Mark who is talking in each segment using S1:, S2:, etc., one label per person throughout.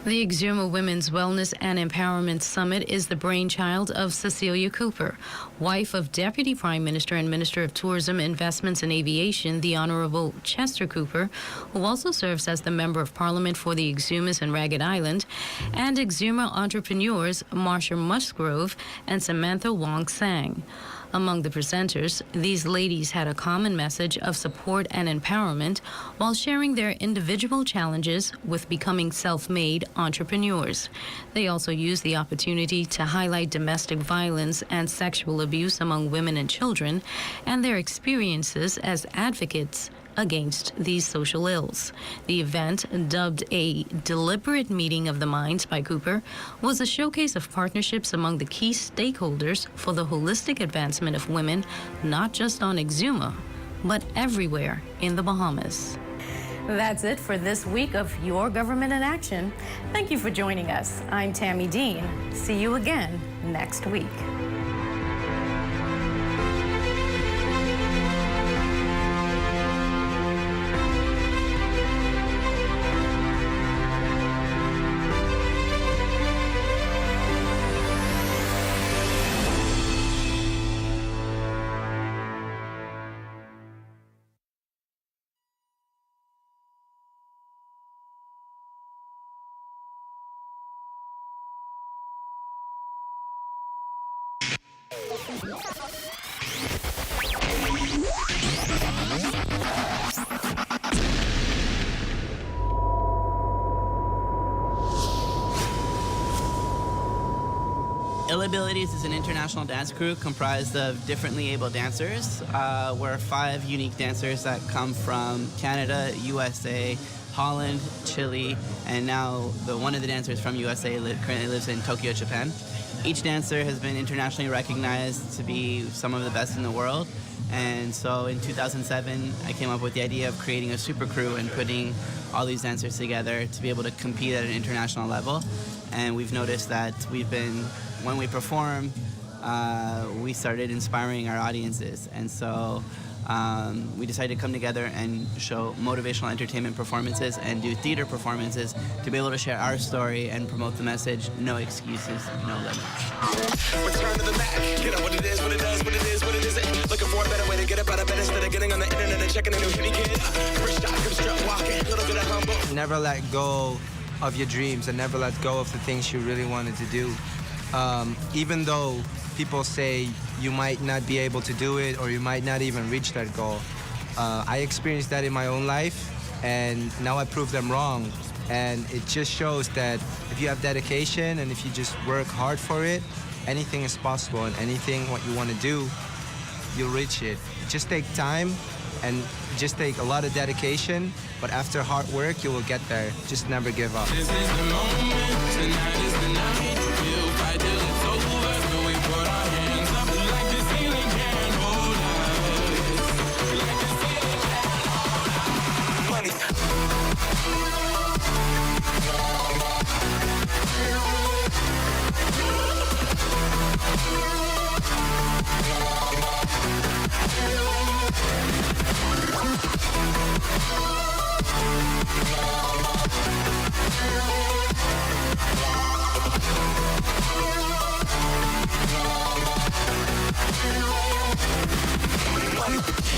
S1: The Exuma Women's Wellness and Empowerment Summit is the brainchild of Cecilia Cooper, wife of Deputy Prime Minister and Minister of Tourism, Investments and Aviation, the Honorable Chester Cooper, who also serves as the Member of Parliament for the Exumas and Ragged Island, and Exuma entrepreneurs Marsha Musgrove and Samantha Wong Sang. Among the presenters, these ladies had a common message of support and empowerment while sharing their individual challenges with becoming self-made entrepreneurs. They also used the opportunity to highlight domestic violence and sexual abuse among women and children and their experiences as advocates against these social ills. The event, dubbed a deliberate meeting of the minds by Cooper, was a showcase of partnerships among the key stakeholders for the holistic advancement of women, not just on Exuma, but everywhere in the Bahamas. That's it for this week of Your Government in Action. Thank you for joining us. I'm Tammy Dean. See you again next week.
S2: Notill Abilities is an international dance crew comprised of differently able dancers. We're 5 unique dancers that come from Canada, USA, Holland, Chile, and now one of the dancers from USA currently lives in Tokyo, Japan. Each dancer has been internationally recognized to be some of the best in the world. And so in 2007, I came up with the idea of creating a super crew and putting all these dancers together to be able to compete at an international level. And we've noticed that when we perform, we started inspiring our audiences. And so we decided to come together and show motivational entertainment performances and do theater performances to be able to share our story and promote the message, no excuses, no limits.
S3: Return to the Mac, get up what it is, what it does, what it is, what it isn't. Looking for a better way to get up out of bed instead of getting on the internet and checking a new hitty kid. First shot, come strut walking, little bit of humble.
S4: Never let go of your dreams and never let go of the things you really wanted to do. Even though people say you might not be able to do it or you might not even reach that goal. I experienced that in my own life, and now I prove them wrong. And it just shows that if you have dedication and if you just work hard for it, anything is possible, and anything what you want to do, you'll reach it. It just take time and just take a lot of dedication, but after hard work, you will get there. Just never give up.
S3: This is the moment, tonight is the night. We'll fight till it's over, so we put our hands up like the ceiling can't hold us. Like the ceiling can't hold us. Money.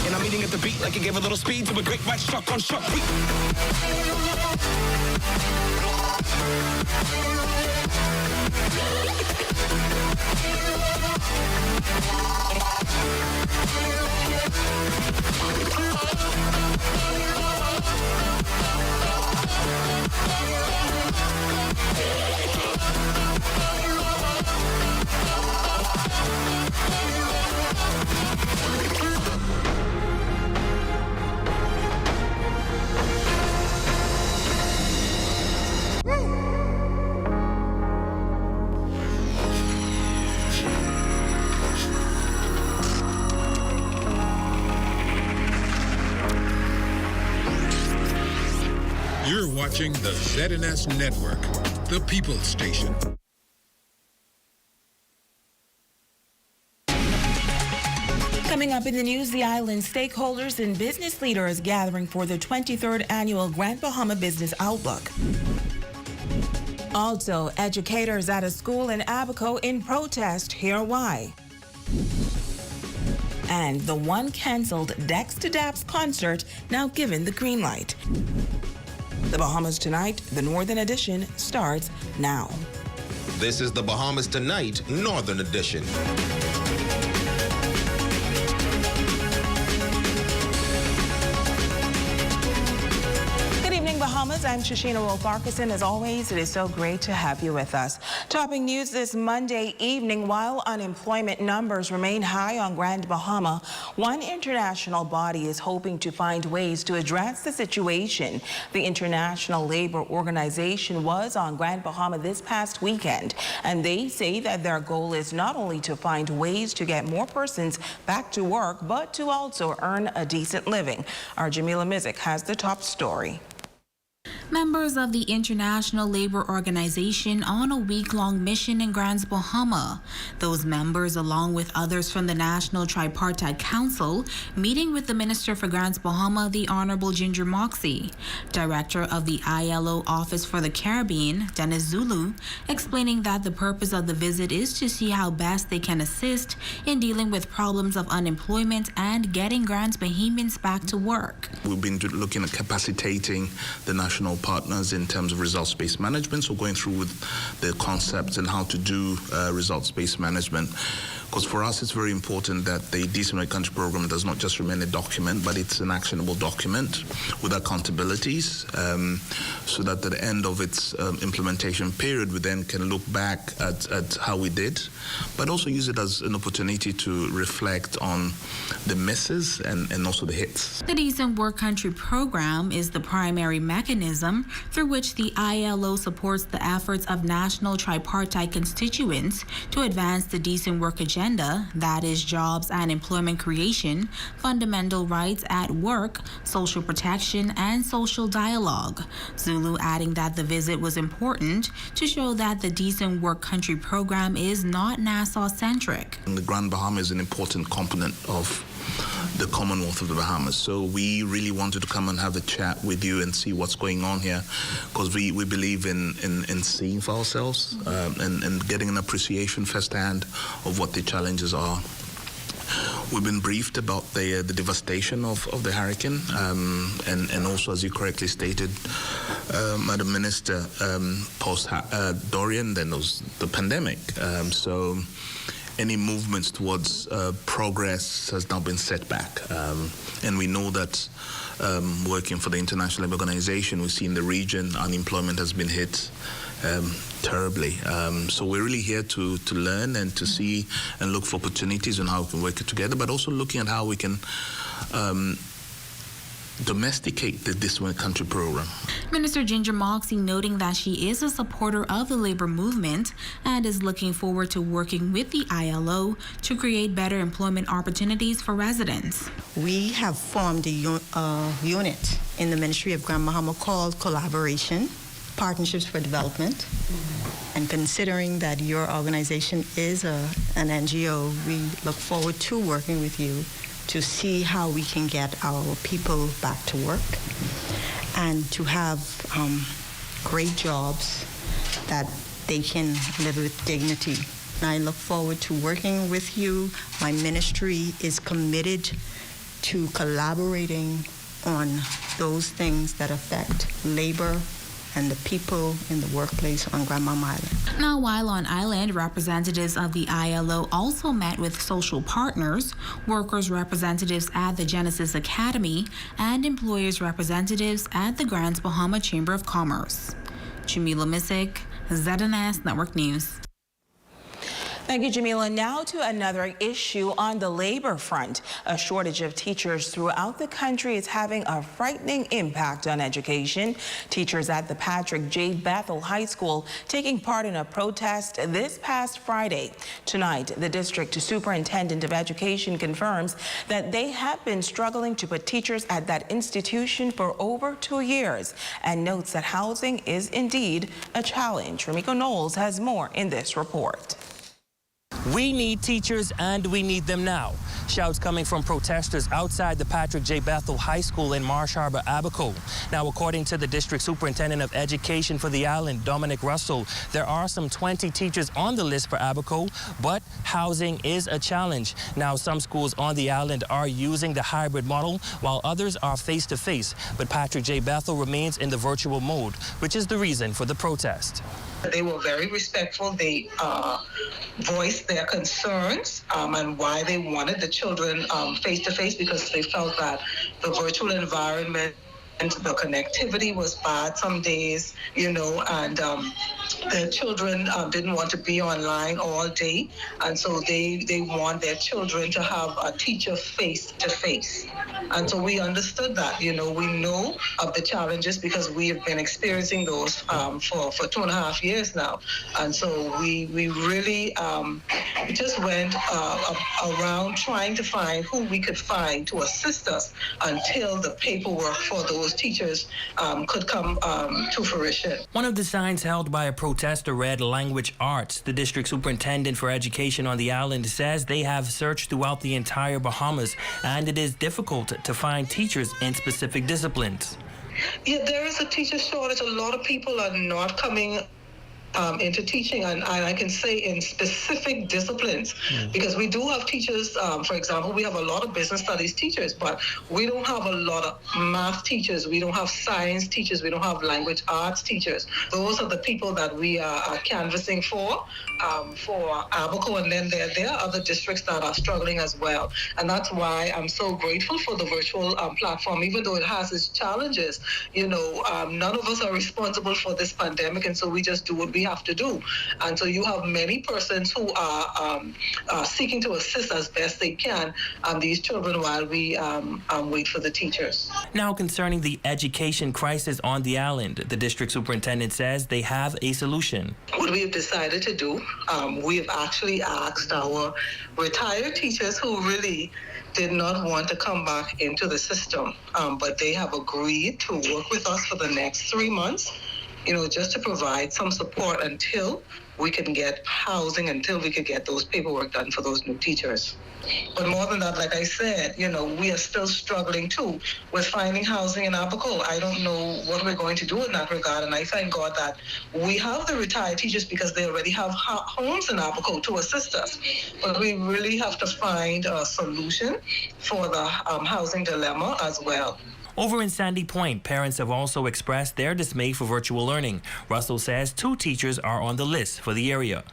S3: And I'm eating at the beat like it gave a little speed to a great white shark on shark beat.
S5: You're watching the ZNS Network, the People's Station.
S6: Coming up in the news, the island stakeholders and business leaders gathering for the 23rd annual Grand Bahama Business Outlook. Also, educators at a school in Abaco in protest. Hear why. And the one canceled Dex to Daps concert now given the green light. The Bahamas Tonight, the Northern Edition, starts now.
S7: This is the Bahamas Tonight, Northern Edition.
S6: Bahamas, I'm Shashina Wolf-Arkeson. As always, it is so great to have you with us. Topping news this Monday evening, while unemployment numbers remain high on Grand Bahama, one international body is hoping to find ways to address the situation. The International Labor Organization was on Grand Bahama this past weekend, and they say that their goal is not only to find ways to get more persons back to work, but to also earn a decent living. Our Jamila Mizik has the top story.
S8: Members of the International Labor Organization on a week-long mission in Grand Bahama. Those members, along with others from the National Tripartite Council, meeting with the Minister for Grand Bahama, the Honorable Ginger Moxie. Director of the ILO Office for the Caribbean, Dennis Zulu, explaining that the purpose of the visit is to see how best they can assist in dealing with problems of unemployment and getting Grand Bahamians back to work.
S9: We've been looking at capacitating the national partners in terms of results-based management, so going through with the concepts and how to do results-based management. Because for us, it's very important that the Decent Work Country Program does not just remain a document, but it's an actionable document with accountabilities, so that at the end of its implementation period, we then can look back at how we did, but also use it as an opportunity to reflect on the misses and also the hits.
S8: The Decent Work Country Program is the primary mechanism through which the ILO supports the efforts of national tripartite constituents to advance the decent work agenda, that is jobs and employment creation, fundamental rights at work, social protection, and social dialogue. Zulu adding that the visit was important to show that the Decent Work Country Program is not Nassau-centric.
S9: The Grand Bahama is an important component of the Commonwealth of the Bahamas. So we really wanted to come and have a chat with you and see what's going on here, because we believe in seeing for ourselves and getting an appreciation firsthand of what the challenges are. We've been briefed about the devastation of the hurricane, and also, as you correctly stated, Madam Minister, post Dorian, then there was the pandemic. So any movements towards progress has now been set back. And we know that working for the International Labour Organization, we see in the region unemployment has been hit terribly. So we're really here to learn and to see and look for opportunities and how we can work it together, but also looking at how we can domesticate the Decent Work Country Program.
S8: Minister Ginger Moxie noting that she is a supporter of the labor movement and is looking forward to working with the ILO to create better employment opportunities for residents.
S10: We have formed a unit in the Ministry of Grand Bahama called Collaboration, Partnerships for Development. And considering that your organization is an NGO, we look forward to working with you to see how we can get our people back to work and to have great jobs that they can live with dignity. And I look forward to working with you. My ministry is committed to collaborating on those things that affect labor and the people in the workplace on Grand Bahama Island.
S8: Now, while on island, representatives of the ILO also met with social partners, workers' representatives at the Genesis Academy, and employers' representatives at the Grand Bahama Chamber of Commerce. Jamila Mizik, ZNS Network News.
S6: Thank you, Jamila. Now to another issue on the labor front. A shortage of teachers throughout the country is having a frightening impact on education. Teachers at the Patrick J. Bethel High School taking part in a protest this past Friday. Tonight, the district superintendent of education confirms that they have been struggling to put teachers at that institution for over 2 years and notes that housing is indeed a challenge. Ramiko Knowles has more in this report.
S11: We need teachers, and we need them now. Shouts coming from protesters outside the Patrick J. Bethel High School in Marsh Harbor, Abaco. Now, according to the District Superintendent of Education for the island, Dominic Russell, there are some 20 teachers on the list for Abaco, but housing is a challenge. Now, some schools on the island are using the hybrid model, while others are face-to-face. But Patrick J. Bethel remains in the virtual mode, which is the reason for the protest.
S12: They were very respectful. They voiced their concerns and why they wanted the children face-to-face, because they felt that the virtual environment and the connectivity was bad some days, you know, and the children didn't want to be online all day, and so they want their children to have a teacher face-to-face. And so we understood that, you know, we know of the challenges because we have been experiencing those for 2.5 years now. And so we really just went around trying to find who we could find to assist us until the paperwork for those teachers could come to fruition.
S11: One of the signs held by a protester read language arts. The district superintendent for education on the island says they have searched throughout the entire Bahamas, and it is difficult to find teachers in specific disciplines.
S12: Yeah, there is a teacher shortage. A lot of people are not coming into teaching, and I can say in specific disciplines, because we do have teachers, for example, we have a lot of business studies teachers, but we don't have a lot of math teachers, we don't have science teachers, we don't have language arts teachers. Those are the people that we are canvassing for Abaco, and then there are other districts that are struggling as well. And that's why I'm so grateful for the virtual platform, even though it has its challenges. You know, none of us are responsible for this pandemic, and so we just do what we have to do. And so you have many persons who are seeking to assist as best they can these children while we wait for the teachers.
S11: Now, concerning the education crisis on the island, the district superintendent says they have a solution.
S12: What we have decided to do, we have actually asked our retired teachers who really did not want to come back into the system, but they have agreed to work with us for the next 3 months, you know, just to provide some support until we can get housing, until we could get those paperwork done for those new teachers. But more than that, like I said, you know, we are still struggling too with finding housing in Abaco. I don't know what we're going to do in that regard, and I thank God that we have the retired teachers because they already have homes in Abaco to assist us. But we really have to find a solution for the housing dilemma as well.
S11: Over in Sandy Point, parents have also expressed their dismay for virtual learning. Russell says 2 teachers are on the list for the area.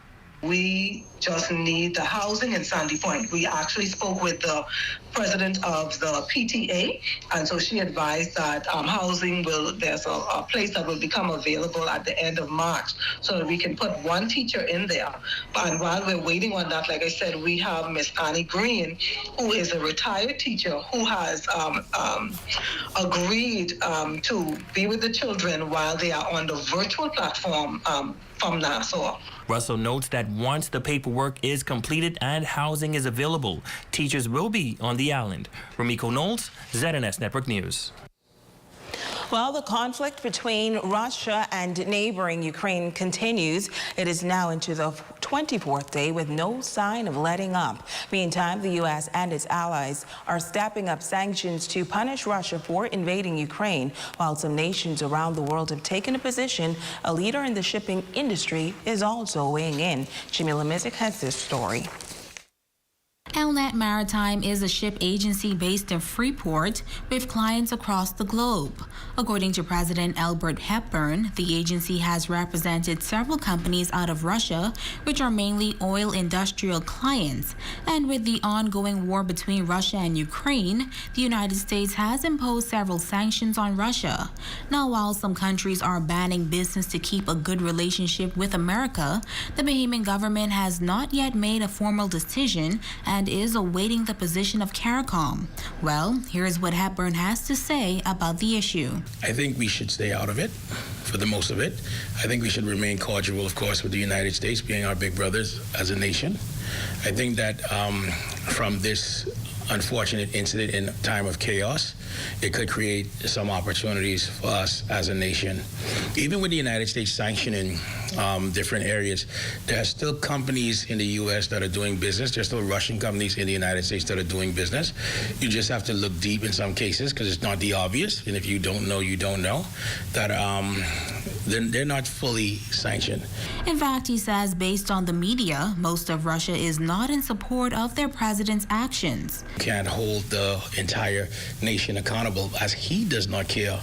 S12: We just need the housing in Sandy Point. We actually spoke with the president of the PTA, and so she advised that housing there's a place that will become available at the end of March so that we can put 1 teacher in there. And while we're waiting on that, like I said, we have Miss Annie Green, who is a retired teacher who has agreed to be with the children while they are on the virtual platform from Nassau.
S11: Russell notes that once the paperwork is completed and housing is available, teachers will be on the island. Ramiko Knowles, ZNS Network News.
S6: Well, the conflict between Russia and neighboring Ukraine continues. It is now into the 24th day with no sign of letting up. Meantime, the U.S. and its allies are stepping up sanctions to punish Russia for invading Ukraine, while some nations around the world have taken a position. A leader in the shipping industry is also weighing in. Jamila Mizik has this story.
S8: LNet Maritime is a ship agency based in Freeport with clients across the globe. According to President Albert Hepburn, the agency has represented several companies out of Russia, which are mainly oil industrial clients. And with the ongoing war between Russia and Ukraine, the United States has imposed several sanctions on Russia. Now, while some countries are banning business to keep a good relationship with America, the Bahamian government has not yet made a formal decision and is awaiting the position of CARICOM. Well, here's what Hepburn has to say about the issue.
S13: I think we should stay out of it for the most of it. I think we should remain cordial, of course, with the United States being our big brothers as a nation. I think that from this unfortunate incident in a time of chaos, it could create some opportunities for us as a nation. Even with the United States sanctioning different areas, there are still companies in the U.S. that are doing business. There's still Russian companies in the United States that are doing business. You just have to look deep in some cases because it's not the obvious. And if you don't know, you don't know. That they're not fully sanctioned.
S8: In fact, he says, based on the media, most of Russia is not in support of their president's actions.
S13: Can't hold the entire nation accountable, as he does not care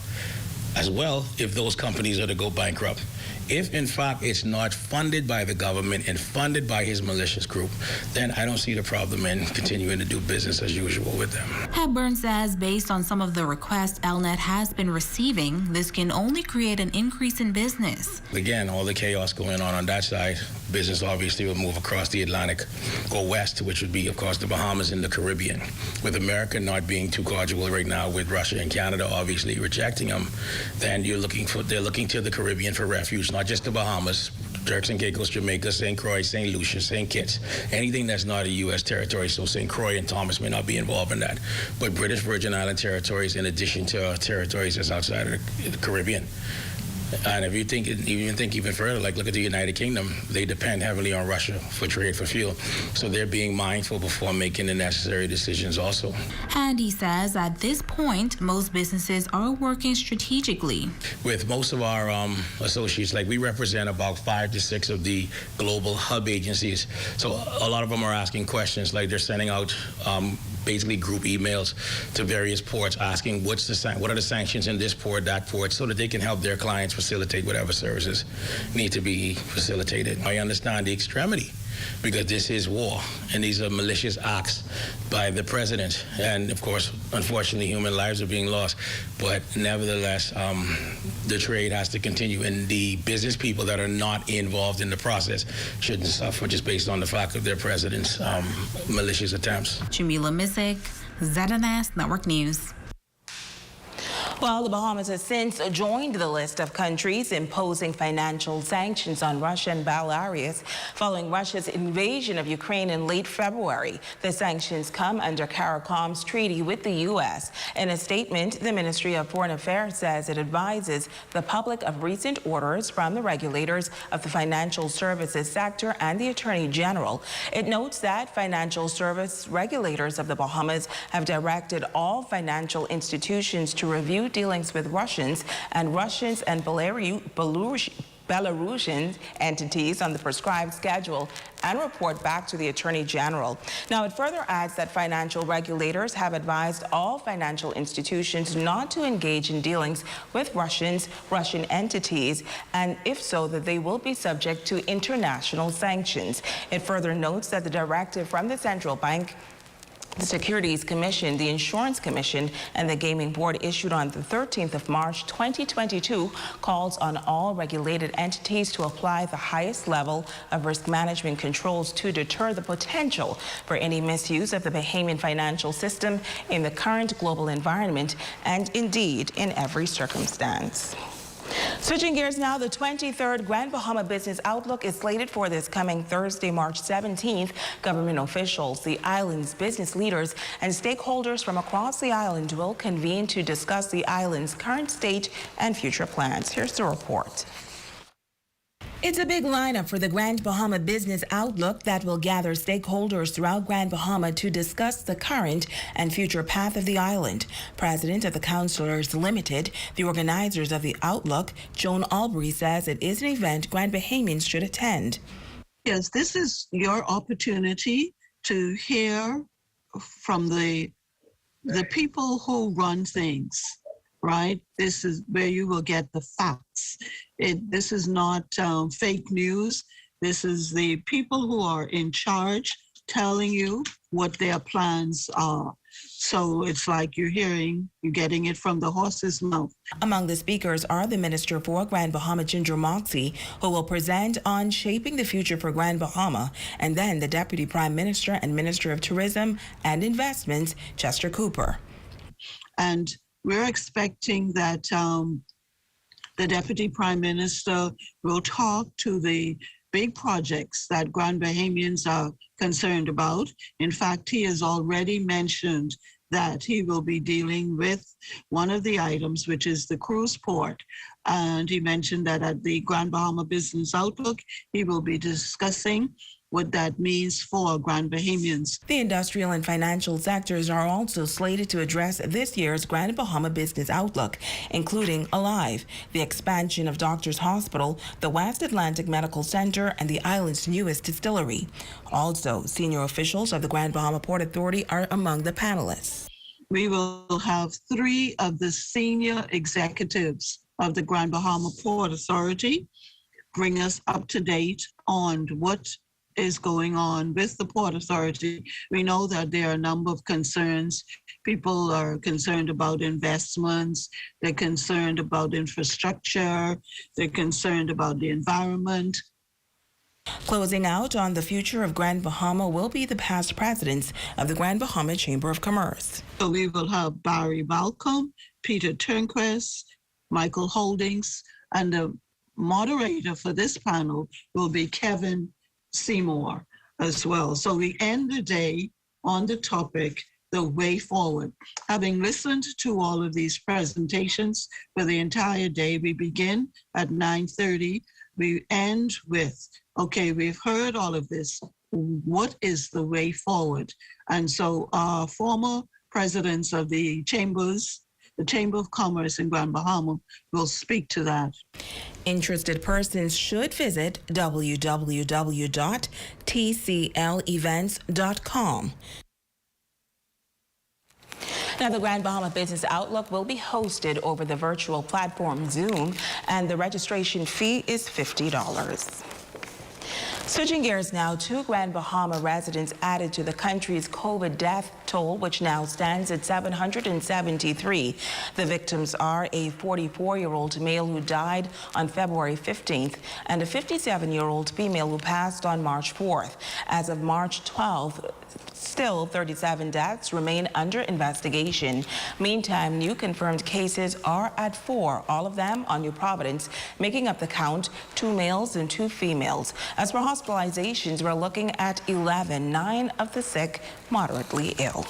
S13: as well if those companies are to go bankrupt. If, in fact, it's not funded by the government and funded by his malicious group, then I don't see the problem in continuing to do business as usual with them.
S8: Hepburn says based on some of the requests Elnet has been receiving, this can only create an increase in business.
S13: Again, all the chaos going on that side, business obviously will move across the Atlantic, go west, which would be, of course, the Bahamas and the Caribbean. With America not being too cordial right now with Russia and Canada obviously rejecting them, then they're looking to the Caribbean for refuge, not just the Bahamas, Turks and Caicos, Jamaica, St. Croix, St. Lucia, St. Kitts, anything that's not a U.S. territory. So St. Croix and Thomas may not be involved in that. But British Virgin Island territories, in addition to territories that's outside of the Caribbean. And if you think even further, like look at the United Kingdom, they depend heavily on Russia for trade for fuel. So they're being mindful before making the necessary decisions also.
S8: And he says at this point, most businesses are working strategically.
S13: With most of our associates, like we represent about 5 to 6 of the global hub agencies. So a lot of them are asking questions, like they're sending out basically group emails to various ports asking what are the sanctions in this port, that port, so that they can help their clients facilitate whatever services need to be facilitated. I understand the extremity because this is war and these are malicious acts by the president. And of course, unfortunately, human lives are being lost. But nevertheless, the trade has to continue, and the business people that are not involved in the process shouldn't suffer just based on the fact of their president's malicious attempts.
S8: Jamila Missick, ZNS Network News.
S6: Well, the Bahamas has since joined the list of countries imposing financial sanctions on Russia and Belarus following Russia's invasion of Ukraine in late February. The sanctions come under CARICOM's treaty with the U.S. In a statement, the Ministry of Foreign Affairs says it advises the public of recent orders from the regulators of the financial services sector and the Attorney General. It notes that financial service regulators of the Bahamas have directed all financial institutions to review dealings with Russians and Belarusian entities on the prescribed schedule and report back to the Attorney General. Now, it further adds that financial regulators have advised all financial institutions not to engage in dealings with Russian entities, and if so, that they will be subject to international sanctions. It further notes that the directive from the Central Bank, the Securities Commission, the Insurance Commission, and the Gaming Board issued on the 13th of March 2022 calls on all regulated entities to apply the highest level of risk management controls to deter the potential for any misuse of the Bahamian financial system in the current global environment and indeed in every circumstance. Switching gears now, the 23rd Grand Bahama Business Outlook is slated for this coming Thursday, March 17th. Government officials, the island's business leaders, and stakeholders from across the island will convene to discuss the island's current state and future plans. Here's the report. It's a big lineup for the Grand Bahama Business Outlook that will gather stakeholders throughout Grand Bahama to discuss the current and future path of the island. President of the Counselors Limited, the organizers of the Outlook, Joan Albury, says it is an event Grand Bahamians should attend.
S14: Yes, this is your opportunity to hear from the people who run things. Right? This is where you will get the facts. This is not fake news. This is the people who are in charge telling you what their plans are. So it's like you're getting it from the horse's mouth.
S6: Among the speakers are the Minister for Grand Bahama, Ginger Moxie, who will present on shaping the future for Grand Bahama, and then the Deputy Prime Minister and Minister of Tourism and Investments, Chester Cooper.
S14: And we're expecting that the Deputy Prime Minister will talk to the big projects that Grand Bahamians are concerned about. In fact, he has already mentioned that he will be dealing with one of the items, which is the cruise port. And he mentioned that at the Grand Bahama Business Outlook, he will be discussing what that means for Grand Bahamians.
S6: The industrial and financial sectors are also slated to address this year's Grand Bahama Business Outlook, including Alive, the expansion of Doctors Hospital, the West Atlantic Medical Center, and the island's newest distillery. Also, senior officials of the Grand Bahama Port Authority are among the panelists.
S14: We will have 3 of the senior executives of the Grand Bahama Port Authority bring us up to date on what is going on with the Port Authority. We know that there are a number of concerns. People are concerned about investments, they're concerned about infrastructure, they're concerned about the environment.
S6: Closing out on the future of Grand Bahama will be the past presidents of the Grand Bahama Chamber of Commerce.
S14: So we will have Barry Malcolm, Peter Turnquist, Michael Holdings, and the moderator for this panel will be Kevin Seymour as well. So we end the day on the topic, the way forward. Having listened to all of these presentations for the entire day, we begin at 9:30. We end with, okay, we've heard all of this. What is the way forward? And so our former presidents of the chambers, the Chamber of Commerce in Grand Bahama, will speak to that.
S6: Interested persons should visit www.tclevents.com. Now, the Grand Bahama Business Outlook will be hosted over the virtual platform Zoom, and the registration fee is $50. Switching gears now, 2 Grand Bahama residents added to the country's COVID death toll, which now stands at 773. The victims are a 44-year-old male who died on February 15th and a 57-year-old female who passed on March 4th. As of March 12th, still 37 deaths remain under investigation. Meantime, new confirmed cases are at 4, all of them on New Providence, making up the count, 2 males and 2 females. As for hospitalizations, we're looking at 11, 9 of the sick moderately ill.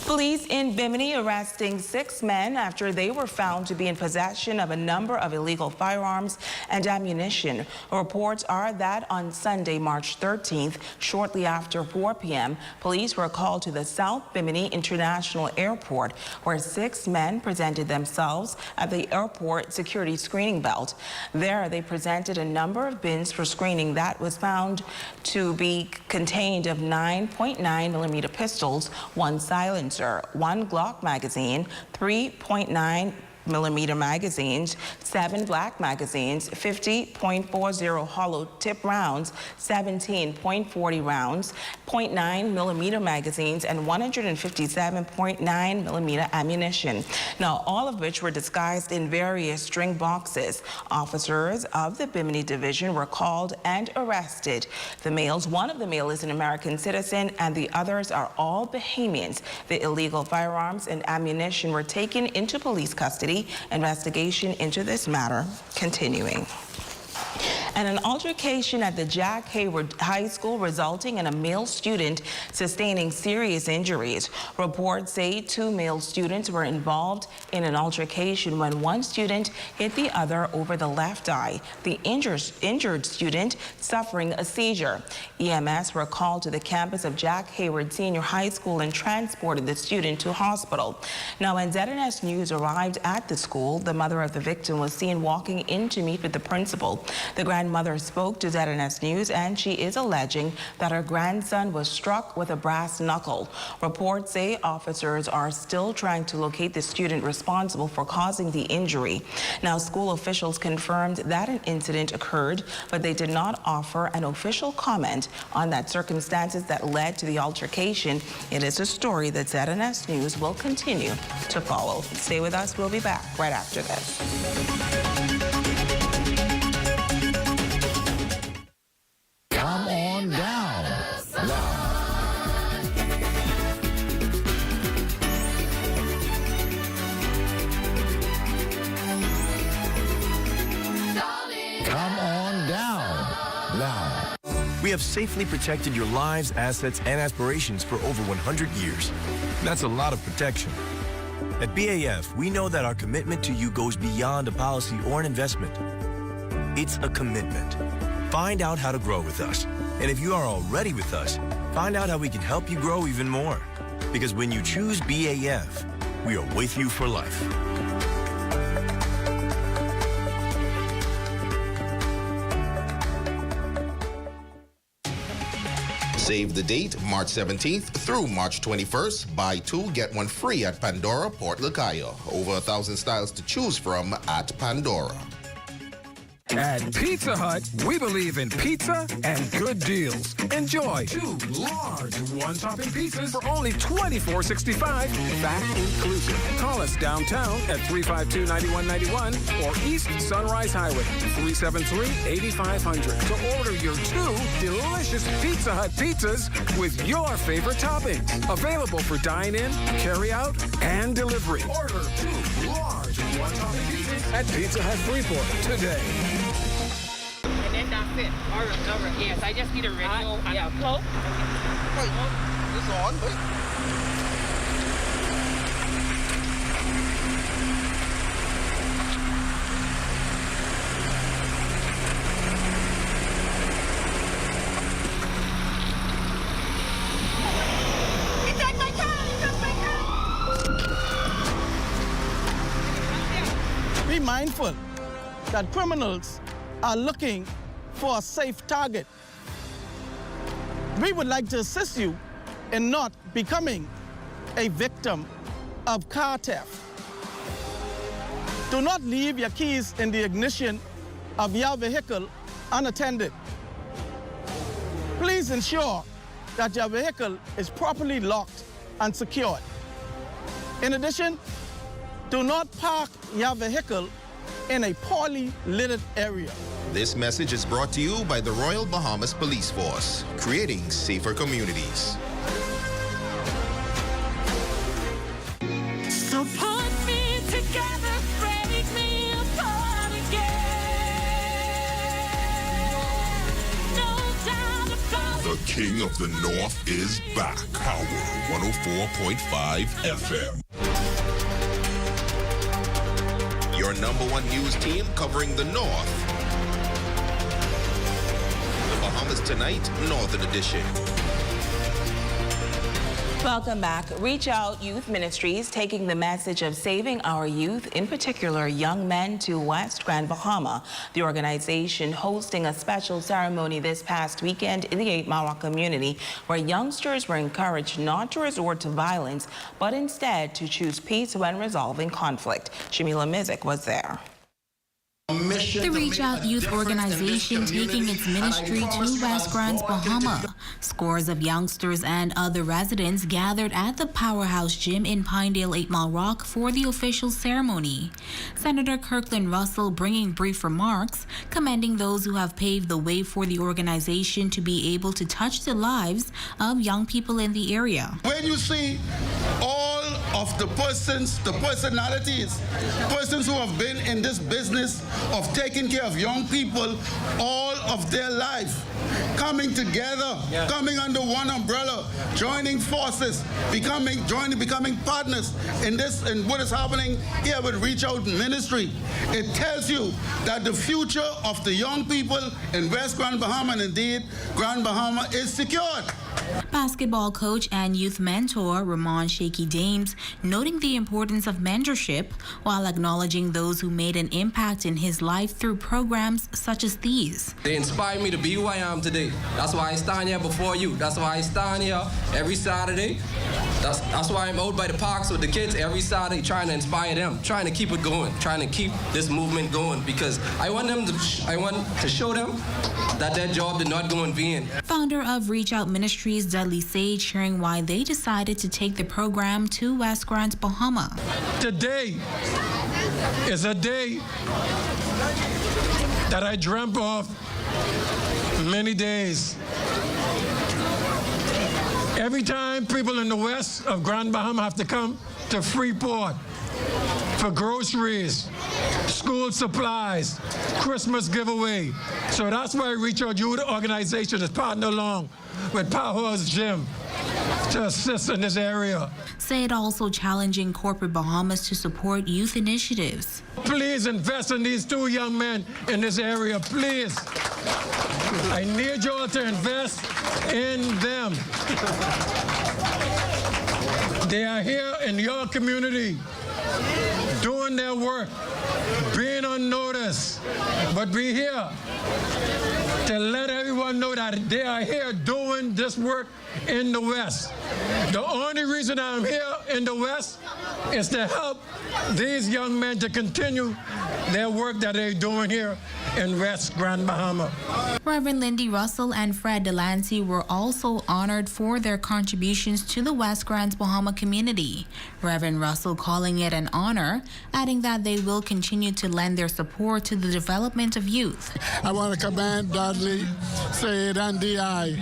S6: Police in Bimini arresting 6 men after they were found to be in possession of a number of illegal firearms and ammunition. Reports are that on Sunday, March 13th, shortly after 4 p.m., police were called to the South Bimini International Airport, where 6 men presented themselves at the airport security screening belt. There, they presented a number of bins for screening that was found to be contained of 9.9mm pistols, 1 silencer, 1 Glock magazine, 3.9mm magazines, 7 black magazines, 50.40 hollow tip rounds, 17.40 rounds, 0.9mm magazines, and 157.9mm ammunition. Now, all of which were disguised in various string boxes. Officers of the Bimini Division were called and arrested. The males, one of the males is an American citizen, and the others are all Bahamians. The illegal firearms and ammunition were taken into police custody. Investigation into this matter continuing. And an altercation at the Jack Hayward High School resulting in a male student sustaining serious injuries. Reports say 2 male students were involved in an altercation when one student hit the other over the left eye, the injured student suffering a seizure. EMS were called to the campus of Jack Hayward Senior High School and transported the student to hospital. Now, when ZNS News arrived at the school, the mother of the victim was seen walking in to meet with the principal. The grandmother spoke to ZNS News, and she is alleging that her grandson was struck with a brass knuckle. Reports say officers are still trying to locate the student responsible for causing the injury. Now, school officials confirmed that an incident occurred, but they did not offer an official comment on that circumstances that led to the altercation. It is a story that ZNS News will continue to follow. Stay with us. We'll be back right after this.
S15: Come on down.
S16: We have safely protected your lives, assets, and aspirations for over 100 years. That's a lot of protection. At BAF, we know that our commitment to you goes beyond a policy or an investment. It's a commitment. Find out how to grow with us. And if you are already with us, find out how we can help you grow even more. Because when you choose BAF, we are with you for life.
S7: Save the date, March 17th through March 21st. Buy 2, get 1 free at Pandora, Port Lucayo. Over 1,000 styles to choose from at Pandora.
S17: At Pizza Hut, we believe in pizza and good deals. Enjoy 2 large one-topping pizzas for only $24.65, VAT inclusive. Call us downtown at 352-9191 or East Sunrise Highway, 373-8500 to order your 2 delicious Pizza Hut pizzas with your favorite toppings. Available for dine-in, carry-out, and delivery. Order 2 large one-topping pizzas at Pizza Hut Freeport today.
S18: And then that's it. All right. Yes, I just need a radio and a cloak.
S19: Wait, it's on, wait.
S20: Be mindful that criminals are looking for a safe target. We would like to assist you in not becoming a victim of car theft. Do not leave your keys in the ignition of your vehicle unattended. Please ensure that your vehicle is properly locked and secured. In addition, do not park your vehicle in a poorly lit area.
S7: This message is brought to you by the Royal Bahamas Police Force, creating safer communities.
S3: So put me together, break me apart again. No doubt about
S5: The King of the North is back. Power 104.5 FM.
S7: Your #1 news team covering the North. The Bahamas Tonight, Northern Edition.
S6: Welcome back. Reach Out Youth Ministries taking the message of saving our youth, in particular young men, to West Grand Bahama. The organization hosting a special ceremony this past weekend in the 8 Mile community where youngsters were encouraged not to resort to violence, but instead to choose peace when resolving conflict. Shamila Mizik was there.
S8: The Reach Out Youth Organization taking its ministry to West Grand Bahama. Scores of youngsters and other residents gathered at the Powerhouse Gym in Pinedale 8 Mile Rock for the official ceremony. Senator Kirkland Russell bringing brief remarks, commending those who have paved the way for the organization to be able to touch the lives of young people in the area.
S21: When you see all of the personalities, persons who have been in this business of taking care of young people all of their life, coming together, coming under one umbrella, joining forces, becoming partners in this and what is happening here with Reach Out Ministry. It tells you that the future of the young people in West Grand Bahama and indeed Grand Bahama is secured.
S8: Basketball coach and youth mentor Ramon Shaky Dames noting the importance of mentorship while acknowledging those who made an impact in his life through programs such as these.
S22: They inspired me to be who I am today. That's why I stand here before you. That's why I stand here every Saturday. That's why I'm out by the parks with the kids every Saturday trying to inspire them, trying to keep it going, trying to keep this movement going because I want to show them that their job did not go in vain.
S8: Founder of Reach Out Ministries, Dudley Sage, sharing why they decided to take the program to West Grand Bahama.
S23: Today is a day that I dreamt of many days. Every time people in the west of Grand Bahama have to come to Freeport, for groceries, school supplies, Christmas giveaway. So that's why Reach Out Youth Organization is partnered along with Powerhouse Gym to assist in this area.
S8: Said also challenging corporate Bahamas to support youth initiatives.
S23: Please invest in these two young men in this area, please. I need you all to invest in them. They are here in your community, doing their work, being on notice, but we're here to let everyone know that they are here doing this work in the West. The only reason I'm here in the West is to help these young men to continue their work that they're doing here in West Grand Bahama.
S8: Reverend Lindy Russell and Fred Delancey were also honored for their contributions to the West Grand Bahama community. Reverend Russell calling it an honor, adding that they will continue to lend their support to the development of youth.
S1: I want to commend Dudley, Said, and D.I.,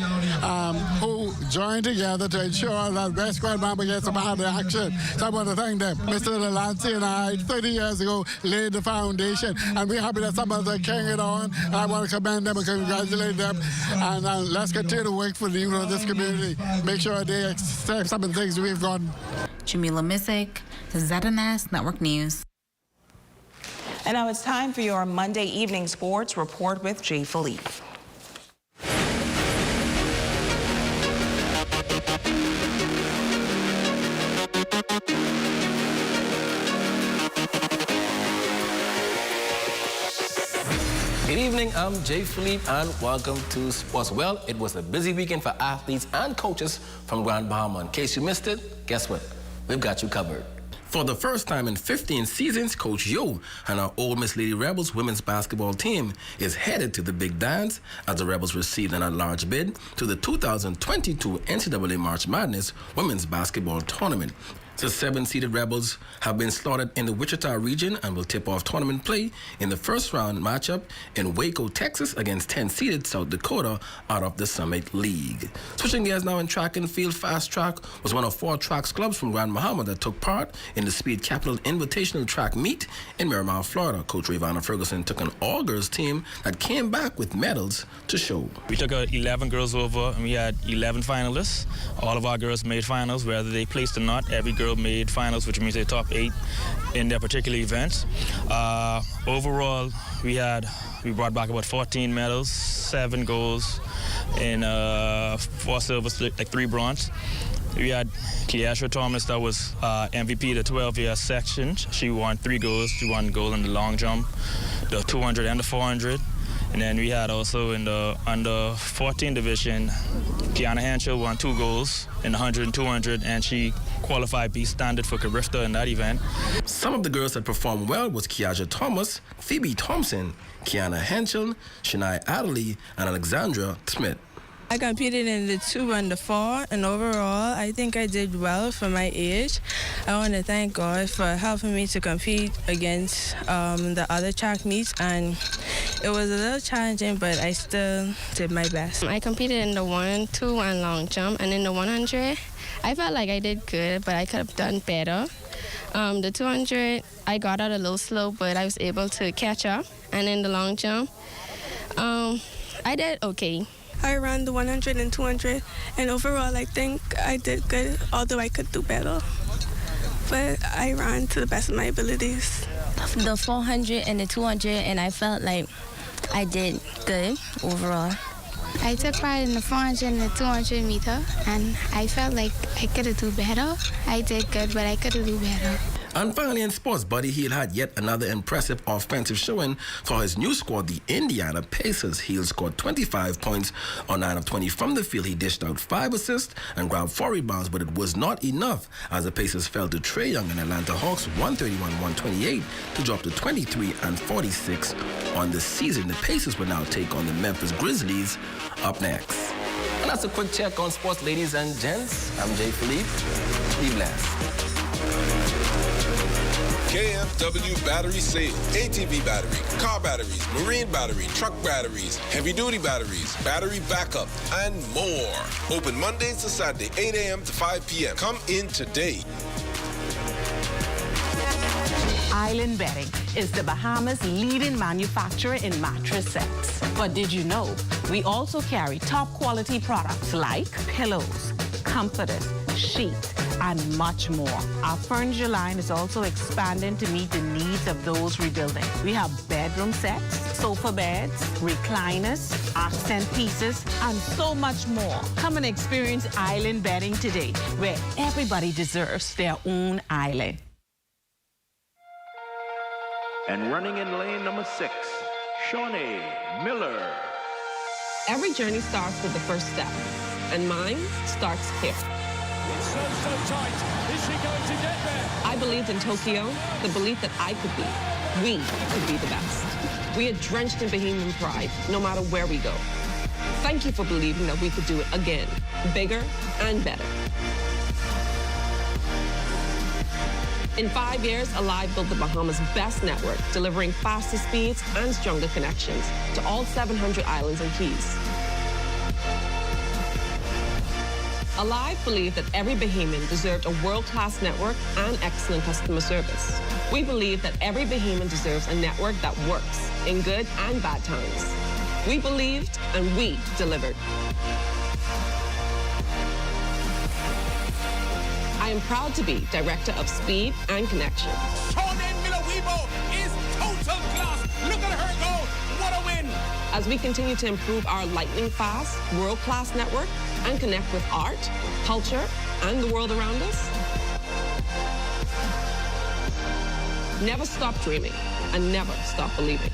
S1: who joined together to ensure that West Grand Bahama gets a part of action. So I want to thank them. Mr. Delancey and I, 30 years ago, laid the foundation, and we're happy that some of them carrying it on. And I want to commend them and congratulate them. And let's continue to work for the youth of this community. Make sure they accept some of the things we've gotten.
S8: Jamila Missick, ZNS Network News.
S6: And now it's time for your Monday evening sports report with Jay Philippe.
S2: Good evening, I'm Jay Philippe and welcome to Sports. Well, it was a busy weekend for athletes and coaches from Grand Bahama. In case you missed it, guess what? We've got you covered. For the first time in 15 seasons, Coach Yo and our Ole Miss Lady Rebels women's basketball team is headed to the big dance as the Rebels received an at-large bid to the 2022 NCAA March Madness women's basketball tournament. The 7-seeded Rebels have been slotted in the Wichita region and will tip off tournament play in the first round matchup in Waco, Texas against 10-seeded South Dakota out of the Summit League. Switching gears now in track and field, Fast Track was one of 4 tracks clubs from Grand Bahama that took part in the Speed Capital Invitational Track Meet in Miramar, Florida. Coach Ravana Ferguson took an all-girls team that came back with medals to show.
S11: We took 11 girls over and we had 11 finalists. All of our girls made finals, whether they placed or not. Every girl made finals, which means they top 8 in their particular events. Overall, we brought back about 14 medals, 7 golds, and 4 silvers, like 3 bronze. We had Kiesha Thomas, that was MVP the 12-year section. She won 3 golds. She won gold in the long jump, the 200 and the 400. And then we had also in the under 14 division, Kiana Hanschel won 2 golds in the 100 and 200, and she qualified B standard for Carifta in that event.
S2: Some of the girls that performed well was Kiaja Thomas, Phoebe Thompson, Kiana Henschel, Shania Adderley, and Alexandra Smith.
S4: I competed in the 2 and the 4, and overall, I think I did well for my age. I want to thank God for helping me to compete against the other track meets, and it was a little challenging, but I still did my best.
S24: I competed in the 1, 2, and long jump, and in the 100, I felt like I did good, but I could have done better. The 200, I got out a little slow, but I was able to catch up, and in the long jump, I did okay.
S4: I ran the 100 and 200, and overall I think I did good, although I could do better. But I ran to the best of my abilities.
S24: The 400 and the 200, and I felt like I did good overall.
S25: I took part in the 400 and the 200 meter, and I felt like I could have do better. I did good, but I could have do better.
S2: And finally in sports, Buddy Hield had yet another impressive offensive showing for his new squad, the Indiana Pacers. Hield scored 25 points on 9 of 20 from the field. He dished out 5 assists and grabbed 4 rebounds, but it was not enough as the Pacers fell to Trae Young and Atlanta Hawks 131-128 to drop to 23-46 on the season. The Pacers will now take on the Memphis Grizzlies up next. And that's a quick check on sports, ladies and gents. I'm Jay Philippe. Be blessed.
S26: KFW Battery Sales. ATV battery, car batteries, marine battery, truck batteries, heavy-duty batteries, battery backup, and more. Open Mondays to Saturday, 8 a.m. to 5 p.m. Come in today.
S9: Island Bedding is the Bahamas' leading manufacturer in mattress sets. But did you know we also carry top quality products like pillows, comforters, sheets, and much more. Our furniture line is also expanding to meet the needs of those rebuilding. We have bedroom sets, sofa beds, recliners, accent pieces, and so much more. Come and experience Island Bedding today, where everybody deserves their own island.
S10: And running in lane number 6, Shawnee Miller.
S12: Every journey starts with the first step, and mine starts here.
S3: It's so tight. Is she going to get there?
S12: I believed in Tokyo, the belief that I could be, we could be the best. We are drenched in Bahamian pride, no matter where we go. Thank you for believing that we could do it again, bigger and better. In 5 years, Alive built the Bahamas' best network, delivering faster speeds and stronger connections to all 700 islands and keys. Alive believed that every Bahamian deserved a world-class network and excellent customer service. We believe that every Bahamian deserves a network that works in good and bad times. We believed and we delivered. I am proud to be Director of Speed and Connection.
S3: Shawnee Miller Weibo is total class. Look at her go. What a win.
S12: As we continue to improve our lightning-fast, world-class network and connect with art, culture, and the world around us. Never stop dreaming and never stop believing.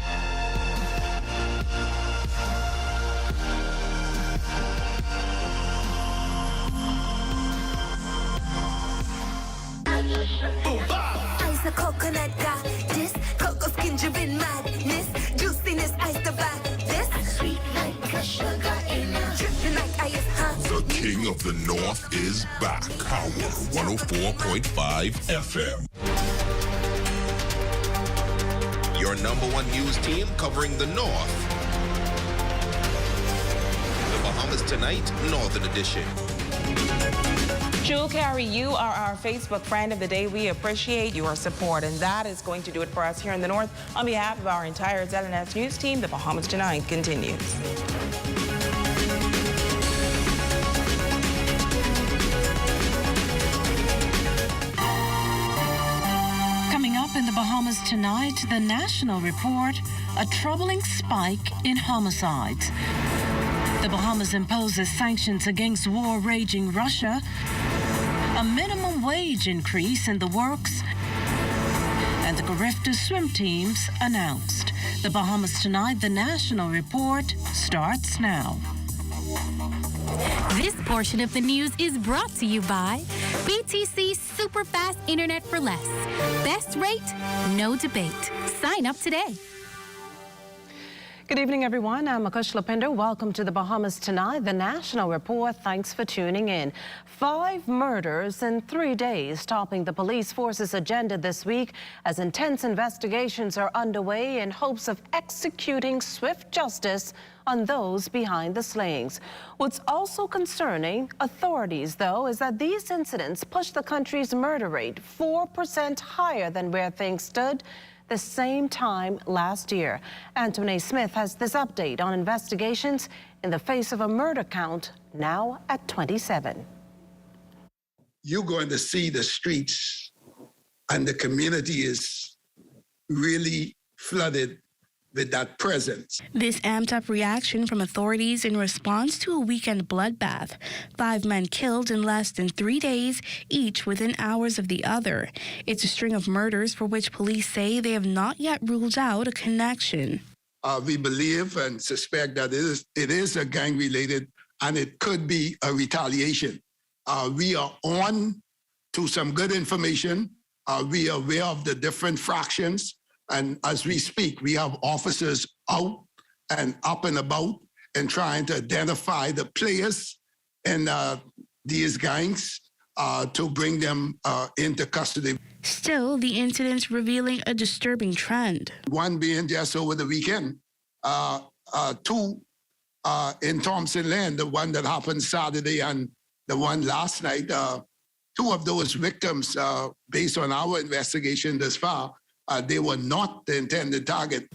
S13: Ice a coconut got this, cocoa skin driven madness, juiciness ice the back this, sweet like a sugar in a dripping like ice hot.
S5: The King of the North is back. Power 104.5 FM.
S7: Your #1 news team covering the North. The Bahamas Tonight, Northern Edition.
S6: Jewel Carey, you are our Facebook friend of the day. We appreciate your support, and that is going to do it for us here in the North. On behalf of our entire ZNS News team, the Bahamas Tonight continues.
S14: Coming up in the Bahamas Tonight, the National Report, a troubling spike in homicides. The Bahamas imposes sanctions against war-raging Russia. A minimum wage increase in the works. And the Garifta swim teams announced. The Bahamas Tonight, the National Report, starts now.
S15: This portion of the news is brought to you by BTC Super Fast Internet for Less. Best rate, no debate. Sign up today.
S27: Good evening, everyone. I'm Akush Lapinder. Welcome to the Bahamas Tonight, the National Report. Thanks for tuning in. 5 murders in 3 days, topping the police force's agenda this week as intense investigations are underway in hopes of executing swift justice on those behind the slayings. What's also concerning authorities, though, is that these incidents push the country's murder rate 4% higher than where things stood the same time last year. Anthony Smith has this update on investigations in the face of a murder count now at 27.
S28: You're going to see the streets and the community is really flooded with that presence.
S29: This amped up reaction from authorities in response to a weekend bloodbath. 5 men killed in less than 3 days, each within hours of the other. It's a string of murders for which police say they have not yet ruled out a connection.
S28: We believe and suspect that it is a gang-related and it could be a retaliation. We are on to some good information. We are aware of the different fractions. And as we speak, we have officers out and up and about and trying to identify the players in these gangs to bring them into custody.
S29: Still, the incidents revealing a disturbing trend.
S28: One being just over the weekend, 2 in Thompson Land, the one that happened Saturday and the one last night. 2 of those victims, based on our investigation thus far, they were not the intended target.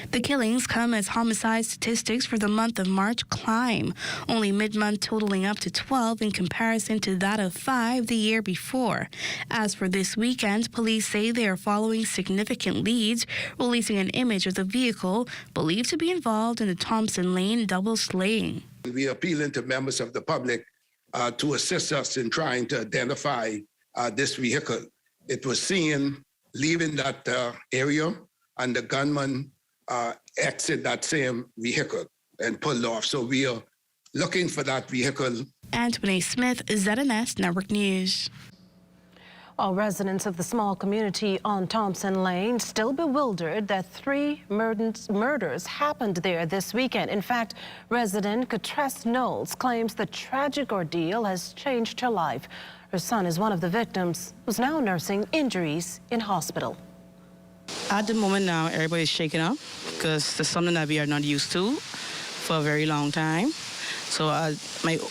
S29: The killings come as homicide statistics for the month of March climb, only mid-month totaling up to 12 in comparison to that of 5 the year before. As for this weekend, police say they are following significant leads, releasing an image of the vehicle believed to be involved in the Thompson Lane double slaying.
S28: We are appealing to members of the public to assist us in trying to identify this vehicle. It was seen leaving that area, and the gunman exit that same vehicle and pulled off. So we are looking for that vehicle.
S29: Anthony Smith, ZNS Network News.
S27: While residents of the small community on Thompson Lane still bewildered that 3 murders happened there this weekend. In fact, resident Katress Knowles claims the tragic ordeal has changed her life. Her son is one of the victims, who's now nursing injuries in hospital.
S1: At the moment now, everybody's shaken up because it's something that we are not used to for a very long time. So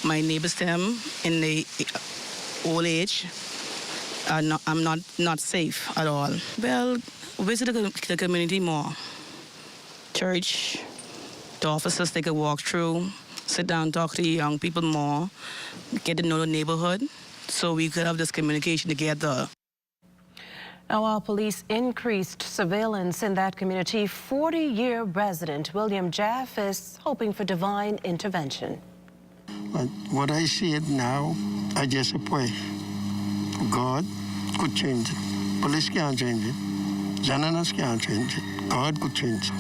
S1: my neighbors, them in the old age, I'm not safe at all. Well, visit the community more. Church, the officers they could walk through, sit down, talk to the young people more, get to know the neighborhood, so we could have this communication together.
S27: Now, while police increased surveillance in that community, 40-year resident William Jeff is hoping for divine intervention.
S16: But what I see it now, I just pray. God could change it. Police can't change it. Journalists can't change it. God could change it.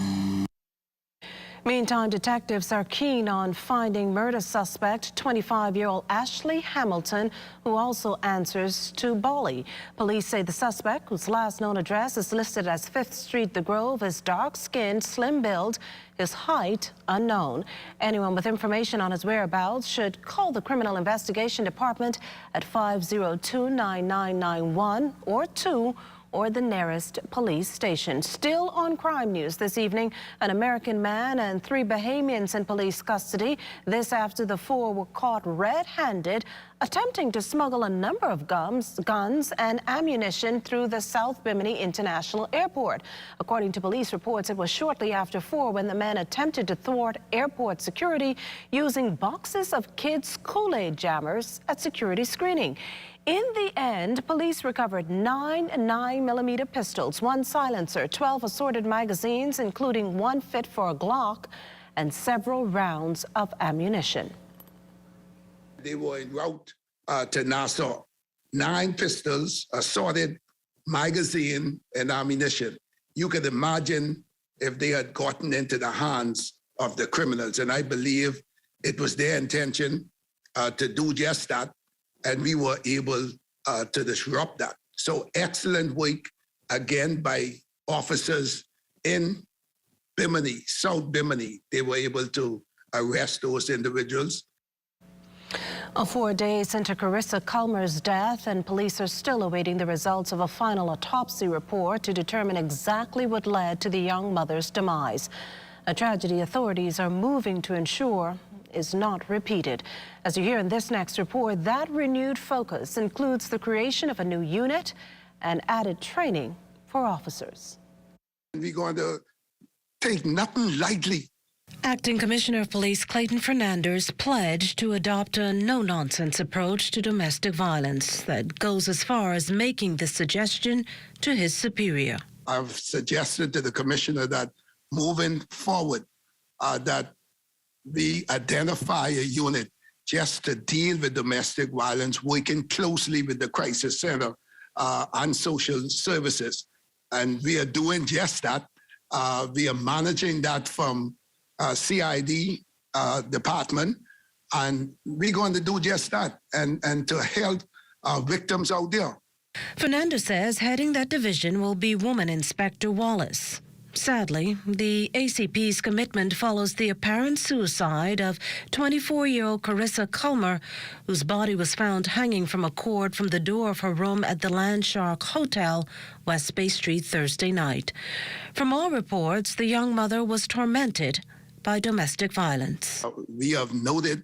S27: Meantime, detectives are keen on finding murder suspect 25-year-old Ashley Hamilton, who also answers to Bolly. Police say the suspect, whose last known address is listed as 5th Street, The Grove, is dark-skinned, slim-built, his height unknown. Anyone with information on his whereabouts should call the Criminal Investigation Department at 502-9991 or 2, or the nearest police station. Still on crime news this evening, an American man and 3 Bahamians in police custody. This after the 4 were caught red-handed attempting to smuggle a number of guns and ammunition through the South Bimini International Airport. According to police reports, it was shortly after 4 when the men attempted to thwart airport security using boxes of kids' Kool-Aid jammers at security screening. In the end, police recovered 9 9mm pistols, 1 silencer, 12 assorted magazines, including 1 fit for a Glock, and several rounds of ammunition.
S28: They were en route to Nassau. 9 pistols, assorted magazine, and ammunition. You could imagine if they had gotten into the hands of the criminals, and I believe it was their intention to do just that. And we were able to disrupt that. So excellent work, again, by officers in Bimini, South Bimini. They were able to arrest those individuals.
S27: 4 days since Carissa Culmer's death, and police are still awaiting the results of a final autopsy report to determine exactly what led to the young mother's demise. A tragedy authorities are moving to ensure is not repeated. As you hear in this next report, that renewed focus includes the creation of a new unit and added training for officers.
S28: We're going to take nothing lightly.
S14: Acting Commissioner of Police Clayton Fernandez pledged to adopt a no-nonsense approach to domestic violence that goes as far as making the suggestion to his superior.
S28: I've suggested to the commissioner that moving forward, that we identify a unit just to deal with domestic violence, working closely with the crisis center and social services. And we are doing just that. We are managing that from CID department, and we're going to do just that and to help victims out there.
S14: Fernandez says heading that division will be Woman Inspector Wallace. Sadly, the ACP's commitment follows the apparent suicide of 24-year-old Carissa Culmer, whose body was found hanging from a cord from the door of her room at the Landshark Hotel, West Bay Street, Thursday night. From all reports, the young mother was tormented by domestic violence.
S28: We have noted,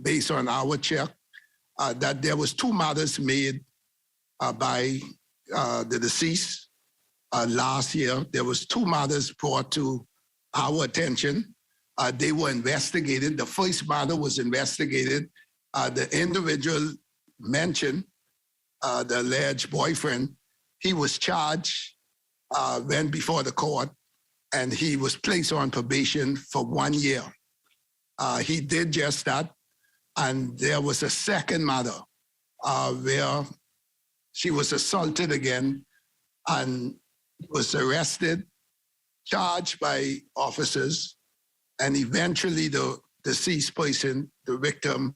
S28: based on our check, that there was 2 murders made by the deceased. last year. There was 2 matters brought to our attention. They were investigated. The first matter was investigated. The individual mentioned, the alleged boyfriend, he was charged, went before the court, and he was placed on probation for 1 year. He did just that. And there was a second matter where she was assaulted again and was arrested, charged by officers, and eventually the deceased person, the victim,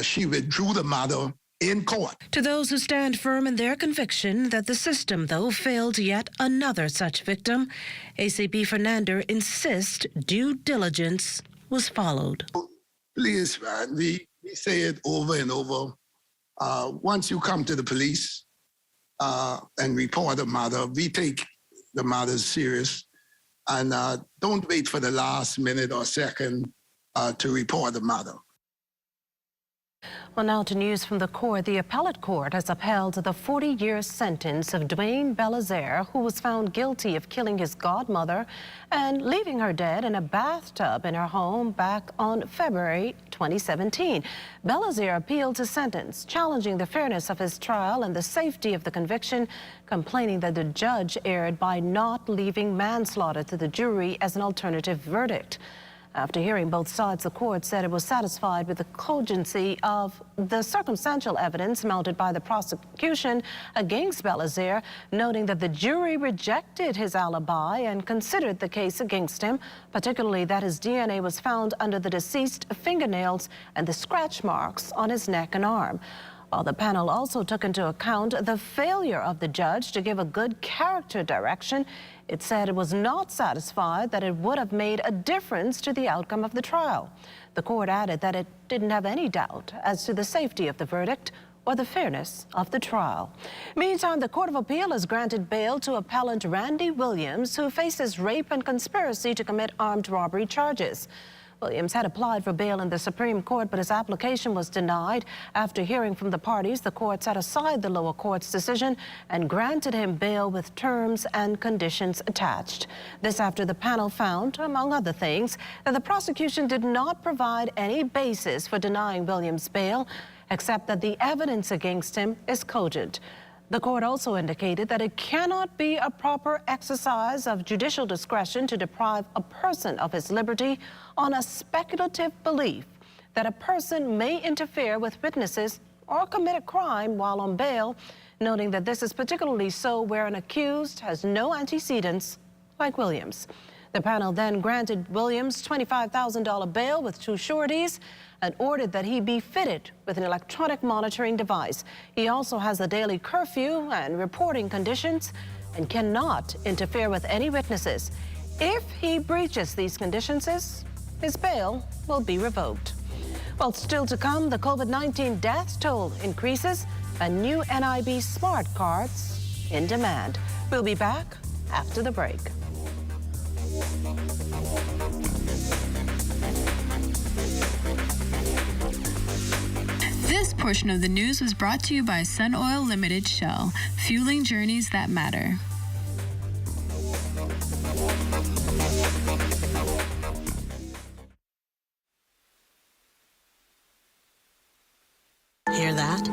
S28: she withdrew the matter in court.
S27: To those who stand firm in their conviction that the system, though, failed yet another such victim, ACP Fernando insists due diligence was followed.
S28: Please, man, we say it over and over. Once you come to the police and report a matter, we take the matter serious, and don't wait for the last minute or second to report the matter.
S27: Well, now to news from the court. The appellate court has upheld the 40-year sentence of Dwayne Belizaire, who was found guilty of killing his godmother and leaving her dead in a bathtub in her home back on February 2017. Belizaire appealed his sentence, challenging the fairness of his trial and the safety of the conviction, complaining that the judge erred by not leaving manslaughter to the jury as an alternative verdict. After hearing both sides, the court said it was satisfied with the cogency of the circumstantial evidence mounted by the prosecution against Belizaire, noting that the jury rejected his alibi and considered the case against him, particularly that his DNA was found under the deceased's fingernails and the scratch marks on his neck and arm. While the panel also took into account the failure of the judge to give a good character direction, it said it was not satisfied that it would have made a difference to the outcome of the trial. The court added that it didn't have any doubt as to the safety of the verdict or the fairness of the trial. Meantime, the Court of Appeal has granted bail to appellant Randy Williams, who faces rape and conspiracy to commit armed robbery charges. Williams had applied for bail in the Supreme Court, but his application was denied. After hearing from the parties, the court set aside the lower court's decision and granted him bail with terms and conditions attached. This after the panel found, among other things, that the prosecution did not provide any basis for denying Williams bail, except that the evidence against him is cogent. The court also indicated that it cannot be a proper exercise of judicial discretion to deprive a person of his liberty on a speculative belief that a person may interfere with witnesses or commit a crime while on bail, noting that this is particularly so where an accused has no antecedents like Williams. The panel then granted Williams $25,000 bail with 2 sureties and ordered that he be fitted with an electronic monitoring device. He also has a daily curfew and reporting conditions and cannot interfere with any witnesses. If he breaches these conditions, his bail will be revoked. Well, still to come, the COVID-19 death toll increases and new NIB smart cards in demand. We'll be back after the break.
S8: This portion of the news was brought to you by Sun Oil Limited Shell, fueling journeys that matter.
S11: Hear that?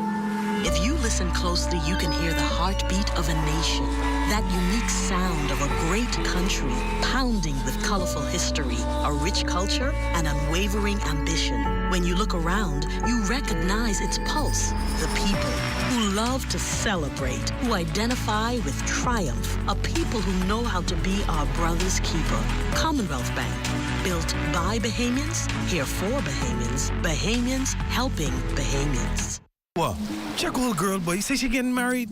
S11: If you listen closely, you can hear the heartbeat of a nation. That unique sound of a great country, pounding with colorful history, a rich culture, and unwavering ambition. When you look around, you recognize its pulse. The people who love to celebrate, who identify with triumph, a people who know how to be our brother's keeper. Commonwealth Bank, built by Bahamians, here for Bahamians, Bahamians helping Bahamians.
S17: What? Check old girl, boy. You say she getting married?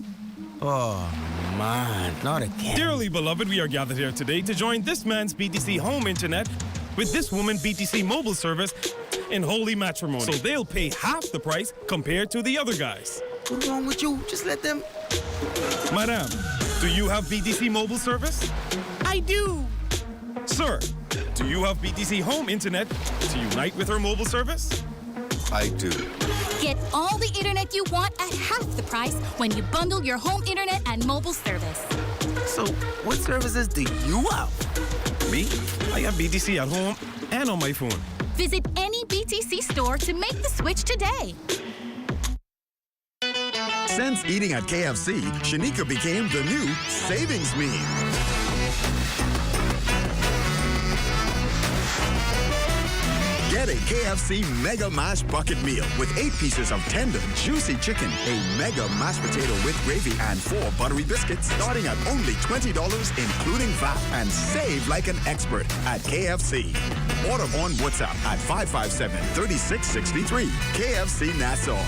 S17: Oh, man, not again.
S18: Dearly beloved, we are gathered here today to join this man's BTC home internet with this woman BTC mobile service in holy matrimony. So they'll pay half the price compared to the other guys.
S17: What's wrong with you? Just let them...
S18: Madam, do you have BTC mobile service?
S17: I do.
S18: Sir, do you have BTC home internet to unite with her mobile service?
S17: I do.
S15: Get all the internet you want at half the price when you bundle your home internet and mobile service.
S17: So, what services do you have?
S18: Me? I got BTC at home and on my phone.
S15: Visit any BTC store to make the switch today.
S2: Since eating at KFC, Shanika became the new savings meme. Get a KFC Mega Mash Bucket Meal with 8 pieces of tender, juicy chicken, a Mega Mashed Potato with gravy, and 4 buttery biscuits, starting at only $20, including VAT, and save like an expert at KFC. Order on WhatsApp at 557-3663. KFC Nassau.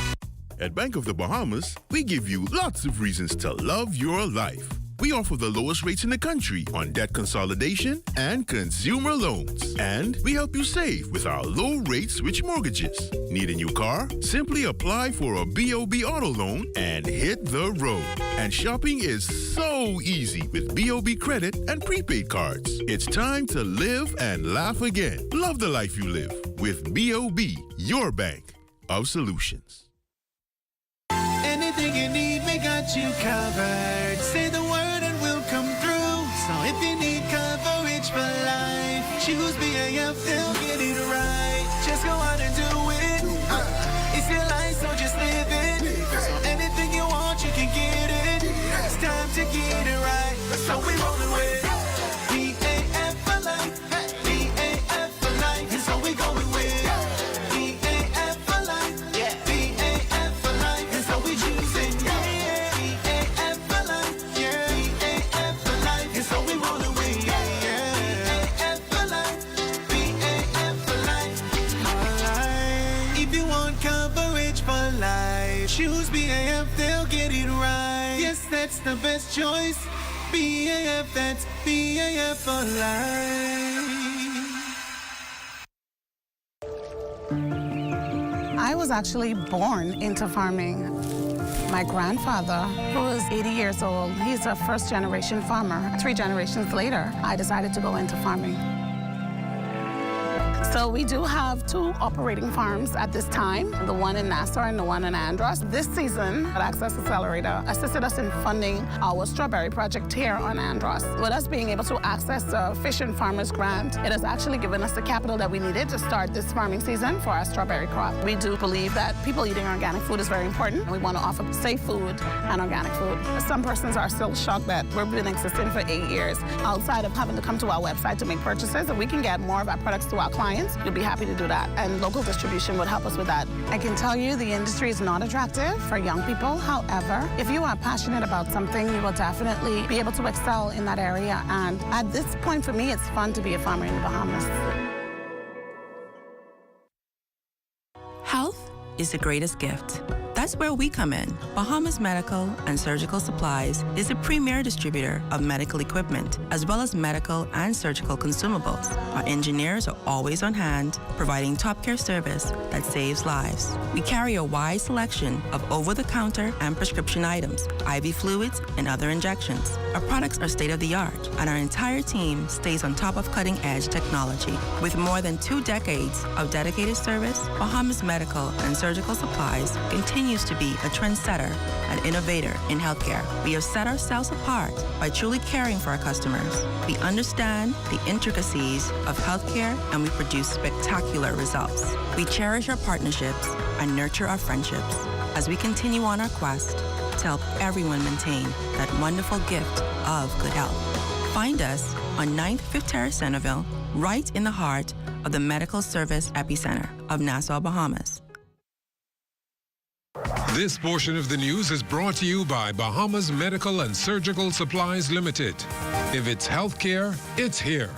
S5: At Bank of the Bahamas, we give you lots of reasons to love your life. We offer the lowest rates in the country on debt consolidation and consumer loans. And we help you save with our low-rate switch mortgages. Need a new car? Simply apply for a BOB auto loan and hit the road. And shopping is so easy with BOB credit and prepaid cards. It's time to live and laugh again. Love the life you live with BOB, your bank of solutions.
S3: Anything you need, we got you covered. Say the word and we'll come through. So if you need coverage for life, choose BAF, they'll get it right. Just go out and do it. It's your life, so just live it. So anything you want, you can get it. It's time to get it right. So we rollin' with BAF for life. BAF for life. And so we going with BAF for life. Yeah. BAF for life. And so we choosing BAF for life. Yeah. BAF for life. And so we rollin' with BAF for life. BAF for life. If you want coverage for life, choose BAF, they'll get it right. Yes, that's the best choice. BAF, that's BAF for life.
S4: I was actually born into farming. My grandfather, who is 80 years old, he's a first-generation farmer. 3 generations later, I decided to go into farming. So we do have 2 operating farms at this time, the one in Nassau and the one in Andros. This season, Access Accelerator assisted us in funding our strawberry project here on Andros. With us being able to access the Fish and Farmers Grant, it has actually given us the capital that we needed to start this farming season for our strawberry crop. We do believe that people eating organic food is very important. We want to offer safe food and organic food. Some persons are still shocked that we've been existing for 8 years. Outside of having to come to our website to make purchases, if we can get more of our products to our clients, we'll be happy to do that, and local distribution would help us with that. I can tell you the industry is not attractive for young people. However, if you are passionate about something, you will definitely be able to excel in that area. And at this point for me, it's fun to be a farmer in the Bahamas.
S19: Health is the greatest gift. That's where we come in. Bahamas Medical and Surgical Supplies is a premier distributor of medical equipment, as well as medical and surgical consumables. Our engineers are always on hand, providing top care service that saves lives. We carry a wide selection of over-the-counter and prescription items, IV fluids, and other injections. Our products are state-of-the-art, and our entire team stays on top of cutting-edge technology. With more than 2 decades of dedicated service, Bahamas Medical and Surgical Supplies continues to be a trendsetter and innovator in healthcare. We have set ourselves apart by truly caring for our customers. We understand the intricacies of healthcare, and we produce spectacular results. We cherish our partnerships and nurture our friendships as we continue on our quest to help everyone maintain that wonderful gift of good health. Find us on 9th Fifth Terrace, Centerville, right in the heart of the medical service epicenter of Nassau, Bahamas.
S20: This portion of the news is brought to you by Bahamas Medical and Surgical Supplies Limited. If it's healthcare, it's here.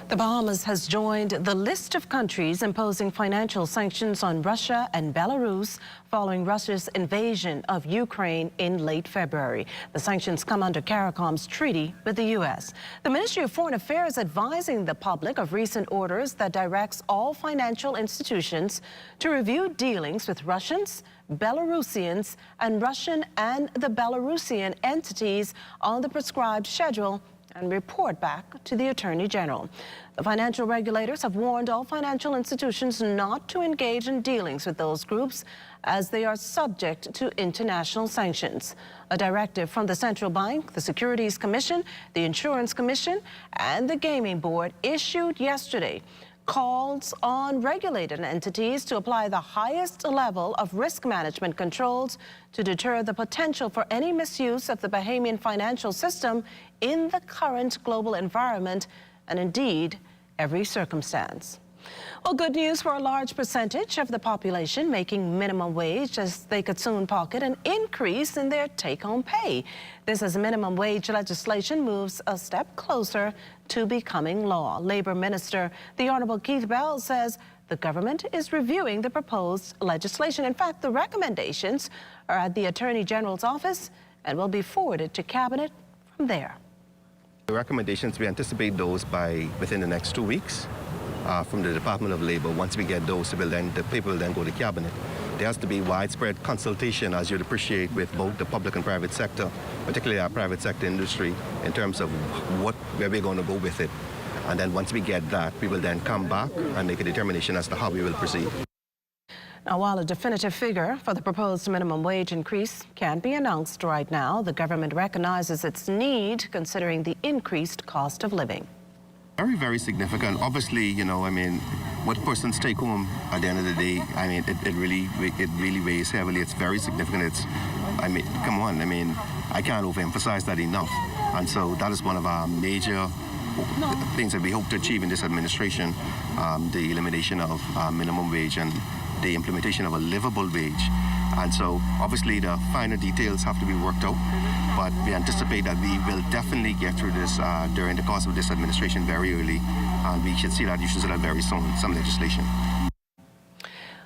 S27: The Bahamas has joined the list of countries imposing financial sanctions on Russia and Belarus following Russia's invasion of Ukraine in late February. The sanctions come under CARICOM's treaty with the U.S. The Ministry of Foreign Affairs advising the public of recent orders that directs all financial institutions to review dealings with Russians, Belarusians, and Russian and the Belarusian entities on the prescribed schedule and report back to the Attorney General. The financial regulators have warned all financial institutions not to engage in dealings with those groups as they are subject to international sanctions. A directive from the Central Bank, the Securities Commission, the Insurance Commission, and the Gaming Board issued yesterday calls on regulated entities to apply the highest level of risk management controls to deter the potential for any misuse of the Bahamian financial system in the current global environment and indeed every circumstance. Well, good news for a large percentage of the population making minimum wage, as they could soon pocket an increase in their take-home pay. This as minimum wage legislation moves a step closer to becoming law. Labor Minister, the Honorable Keith Bell, says the government is reviewing the proposed legislation. In fact, the recommendations are at the Attorney General's office and will be forwarded to Cabinet from there.
S9: The recommendations, we anticipate those by within the next 2 weeks. From the Department of Labor. Once we get those, the paper will then go to Cabinet. There has to be widespread consultation, as you'd appreciate, with both the public and private sector, particularly our private sector industry, in terms of where we're going to go with it. And then once we get that, we will then come back and make a determination as to how we will proceed.
S27: Now, while a definitive figure for the proposed minimum wage increase can't be announced right now, the government recognizes its need considering the increased cost of living.
S9: Very, very significant. Obviously, you know, I mean, what persons take home at the end of the day, I mean, it really weighs heavily. It's very significant. I mean, come on, I mean, I can't overemphasize that enough. And so that is one of our major things that we hope to achieve in this administration, the elimination of minimum wage and the implementation of a livable wage. And so obviously the finer details have to be worked out, but we anticipate that we will definitely get through this during the course of this administration very early, and you should see that very soon, some legislation.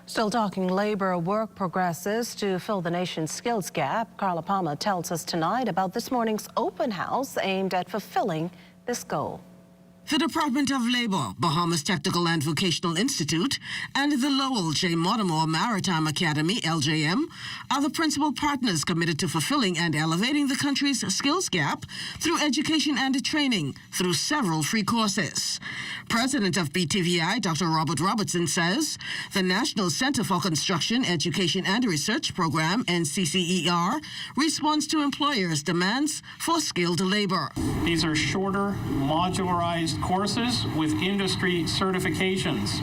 S27: Still talking labor, work progresses to fill the nation's skills gap. Carla Palmer tells us tonight about this morning's open house aimed at fulfilling this goal.
S10: The Department of Labor, Bahamas Technical and Vocational Institute, and the Lowell J. Mortimer Maritime Academy, LJM, are the principal partners committed to fulfilling and elevating the country's skills gap through education and training through several free courses. President of BTVI, Dr. Robert Robertson, says the National Center for Construction, Education and Research Program, NCCER, responds to employers' demands for skilled labor.
S12: These are shorter, modularized courses with industry certifications.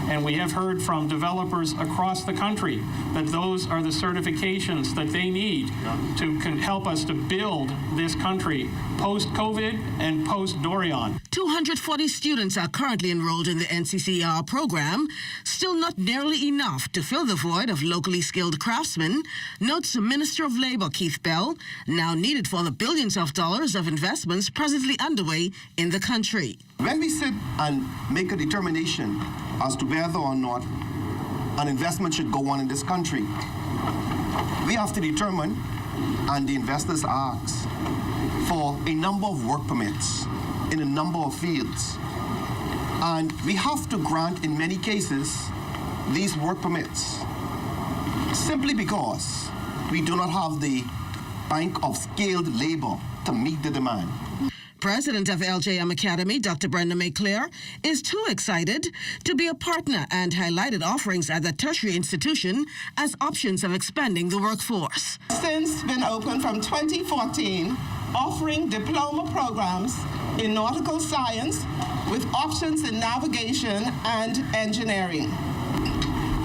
S12: And we have heard from developers across the country that those are the certifications that they need to help us to build this country post-COVID and post-Dorian.
S10: 240 students are currently enrolled in the NCCER program, still not nearly enough to fill the void of locally skilled craftsmen, notes Minister of Labor Keith Bell, now needed for the billions of dollars of investments presently underway in the country.
S9: When we sit and make a determination as to whether or not an investment should go on in this country, we have to determine, and the investors ask, for a number of work permits in a number of fields. And we have to grant, in many cases, these work permits simply because we do not have the bank of skilled labor to meet the demand.
S10: President of LJM Academy, Dr. Brenda McClure, is too excited to be a partner and highlighted offerings at the tertiary institution as options of expanding the workforce.
S21: Since been open from 2014, offering diploma programs in nautical science with options in navigation and engineering.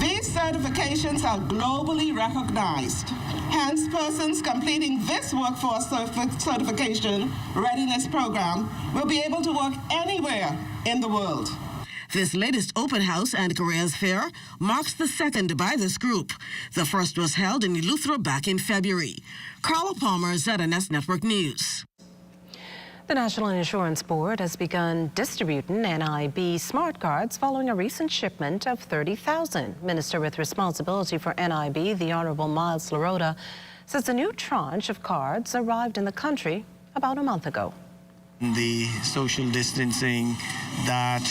S21: These certifications are globally recognized. Hence, persons completing this workforce certification readiness program will be able to work anywhere in the world.
S10: This latest open house and careers fair marks the second by this group. The first was held in Eleuthera back in February. Carla Palmer, ZNS Network News.
S27: The National Insurance Board has begun distributing NIB smart cards following a recent shipment of 30,000. Minister with responsibility for NIB, the Honorable Miles Larota, says the new tranche of cards arrived in the country about a month ago.
S22: The social distancing that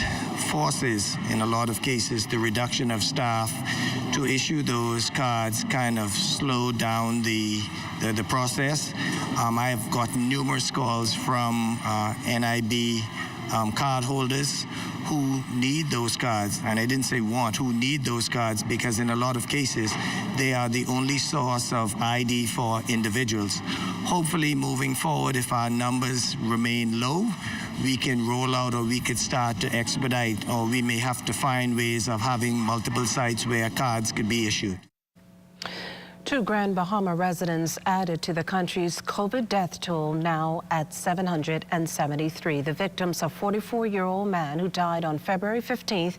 S22: forces, in a lot of cases, the reduction of staff to issue those cards kind of slowed down the process. I have gotten numerous calls from NIB card holders who need those cards, and I didn't say want, who need those cards, because in a lot of cases, they are the only source of ID for individuals. Hopefully, moving forward, if our numbers remain low, we can roll out, or we could start to expedite, or we may have to find ways of having multiple sites where cards could be issued.
S27: 2 Grand Bahama residents added to the country's COVID death toll, now at 773. The victims are a 44-year-old man who died on February 15th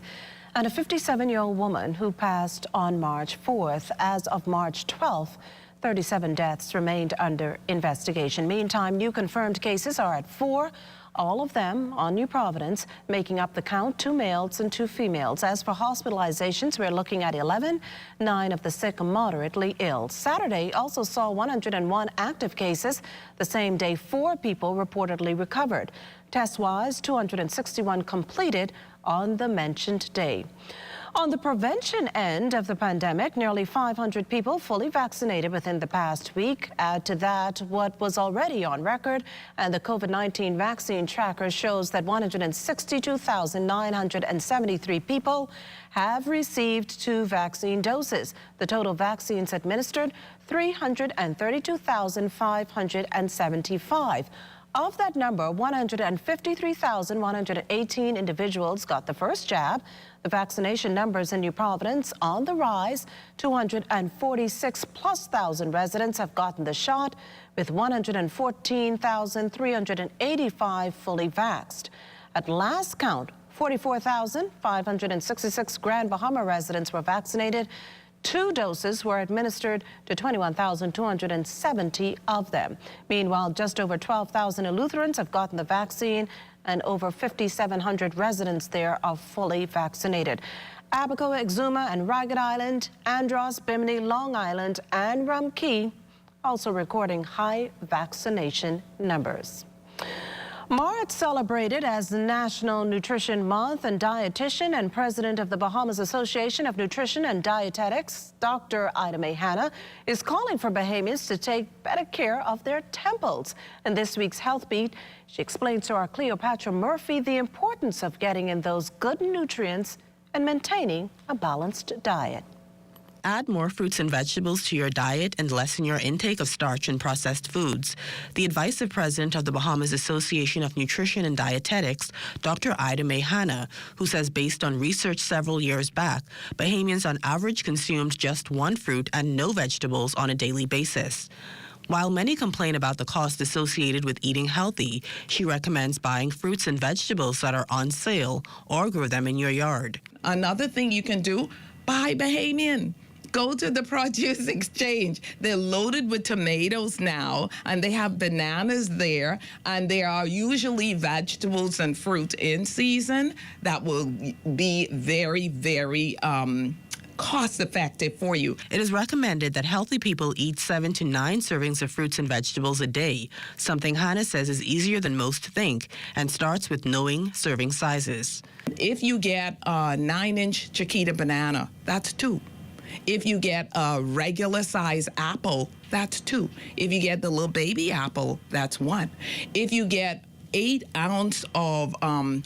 S27: and a 57-year-old woman who passed on March 4th. As of March 12th, 37 deaths remained under investigation. Meantime, new confirmed cases are at 4. All of them on New Providence, making up the count, 2 males and 2 females. As for hospitalizations, we're looking at 11, 9 of the sick moderately ill. Saturday also saw 101 active cases. The same day, 4 people reportedly recovered. Test-wise, 261 completed on the mentioned day. On the prevention end of the pandemic, nearly 500 people fully vaccinated within the past week. Add to that what was already on record, and the COVID-19 vaccine tracker shows that 162,973 people have received 2 vaccine doses. The total vaccines administered, 332,575. Of that number, 153,118 individuals got the first jab. The vaccination numbers in New Providence on the rise. 246,000+ residents have gotten the shot, with 114,385 fully vaxxed. At last count, 44,566 Grand Bahama residents were vaccinated. 2 doses were administered to 21,270 of them. Meanwhile, just over 12,000 Lutherans have gotten the vaccine, and over 5,700 residents there are fully vaccinated. Abaco, Exuma, and Ragged Island, Andros, Bimini, Long Island, and Rum Key also recording high vaccination numbers. March celebrated as National Nutrition Month, and dietitian and president of the Bahamas Association of Nutrition and Dietetics, Dr. Ida Mae Hanna, is calling for Bahamians to take better care of their temples. In this week's Health Beat, she explains to our Cleopatra Murphy the importance of getting in those good nutrients and maintaining a balanced diet.
S1: Add more fruits and vegetables to your diet and lessen your intake of starch and processed foods. The advice of President of the Bahamas Association of Nutrition and Dietetics, Dr. Ida Mae Hanna, who says based on research several years back, Bahamians on average consumed just 1 fruit and no vegetables on a daily basis. While many complain about the cost associated with eating healthy, she recommends buying fruits and vegetables that are on sale or grow them in your yard.
S6: Another thing you can do, buy Bahamian. Go to the produce exchange. They're loaded with tomatoes now, and they have bananas there, and there are usually vegetables and fruit in season that will be very, very cost-effective for you.
S1: It is recommended that healthy people eat 7 to 9 servings of fruits and vegetables a day, something Hannah says is easier than most think and starts with knowing serving sizes.
S6: If you get a 9-inch Chiquita banana, that's 2. If you get a regular size apple, that's 2. If you get the little baby apple, that's 1. If you get 8 ounces of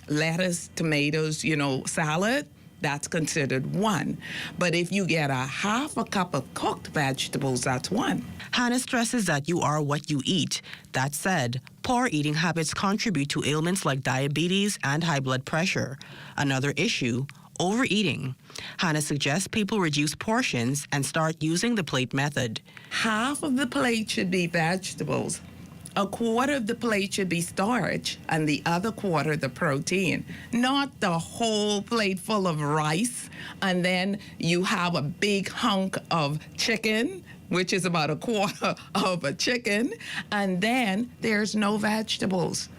S6: lettuce, tomatoes, salad, that's considered 1. But if you get a half a cup of cooked vegetables, that's 1.
S1: Hannah stresses that you are what you eat. That said, poor eating habits contribute to ailments like diabetes and high blood pressure. Another issue, overeating. Hannah suggests people reduce portions and start using the plate method.
S6: Half of the plate should be vegetables. A quarter of the plate should be starch, and the other quarter the protein. Not the whole plate full of rice, and then you have a big hunk of chicken, which is about a quarter of a chicken, and then there's no vegetables.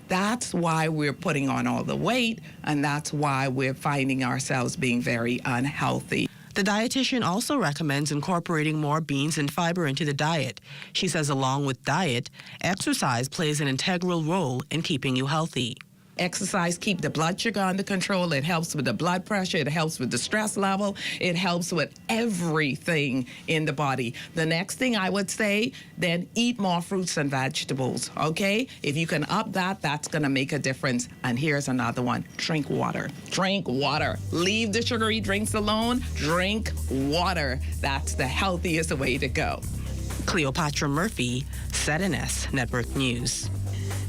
S6: That's why we're putting on all the weight, and that's why we're finding ourselves being very unhealthy.
S1: The dietitian also recommends incorporating more beans and fiber into the diet. She says along with diet, exercise plays an integral role in keeping you healthy.
S6: Exercise keep the blood sugar under control. It helps with the blood pressure. It helps with the stress level. It helps with everything in the body. The next thing I would say, then eat more fruits and vegetables, okay? If you can up that, that's going to make a difference. And here's another one. Drink water. Drink water. Leave the sugary drinks alone. Drink water. That's the healthiest way to go.
S1: Cleopatra Murphy, ZNS Network News.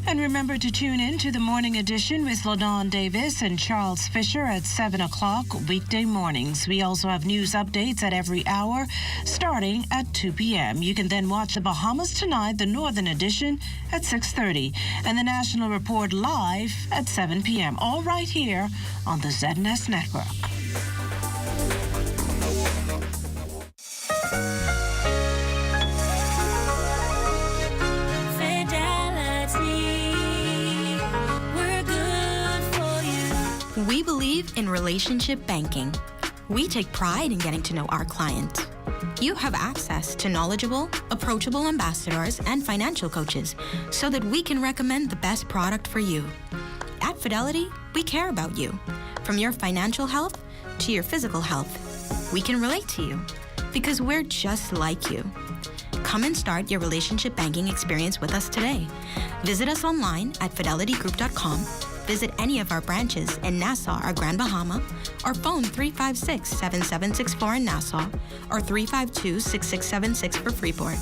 S27: And remember to tune in to the morning edition with LaDawn Davis and Charles Fisher at 7 o'clock weekday mornings. We also have news updates at every hour starting at 2 p.m. You can then watch the Bahamas Tonight, the Northern Edition, at 6:30 and the National Report live at 7 p.m. All right here on the ZNS Network.
S7: We believe in relationship banking. We take pride in getting to know our client. You have access to knowledgeable, approachable ambassadors and financial coaches so that we can recommend the best product for you. At Fidelity, we care about you. From your financial health to your physical health, we can relate to you because we're just like you. Come and start your relationship banking experience with us today. Visit us online at fidelitygroup.com. Visit any of our branches in Nassau or Grand Bahama, or phone 356-7764 in Nassau or 352-6676 for Freeport.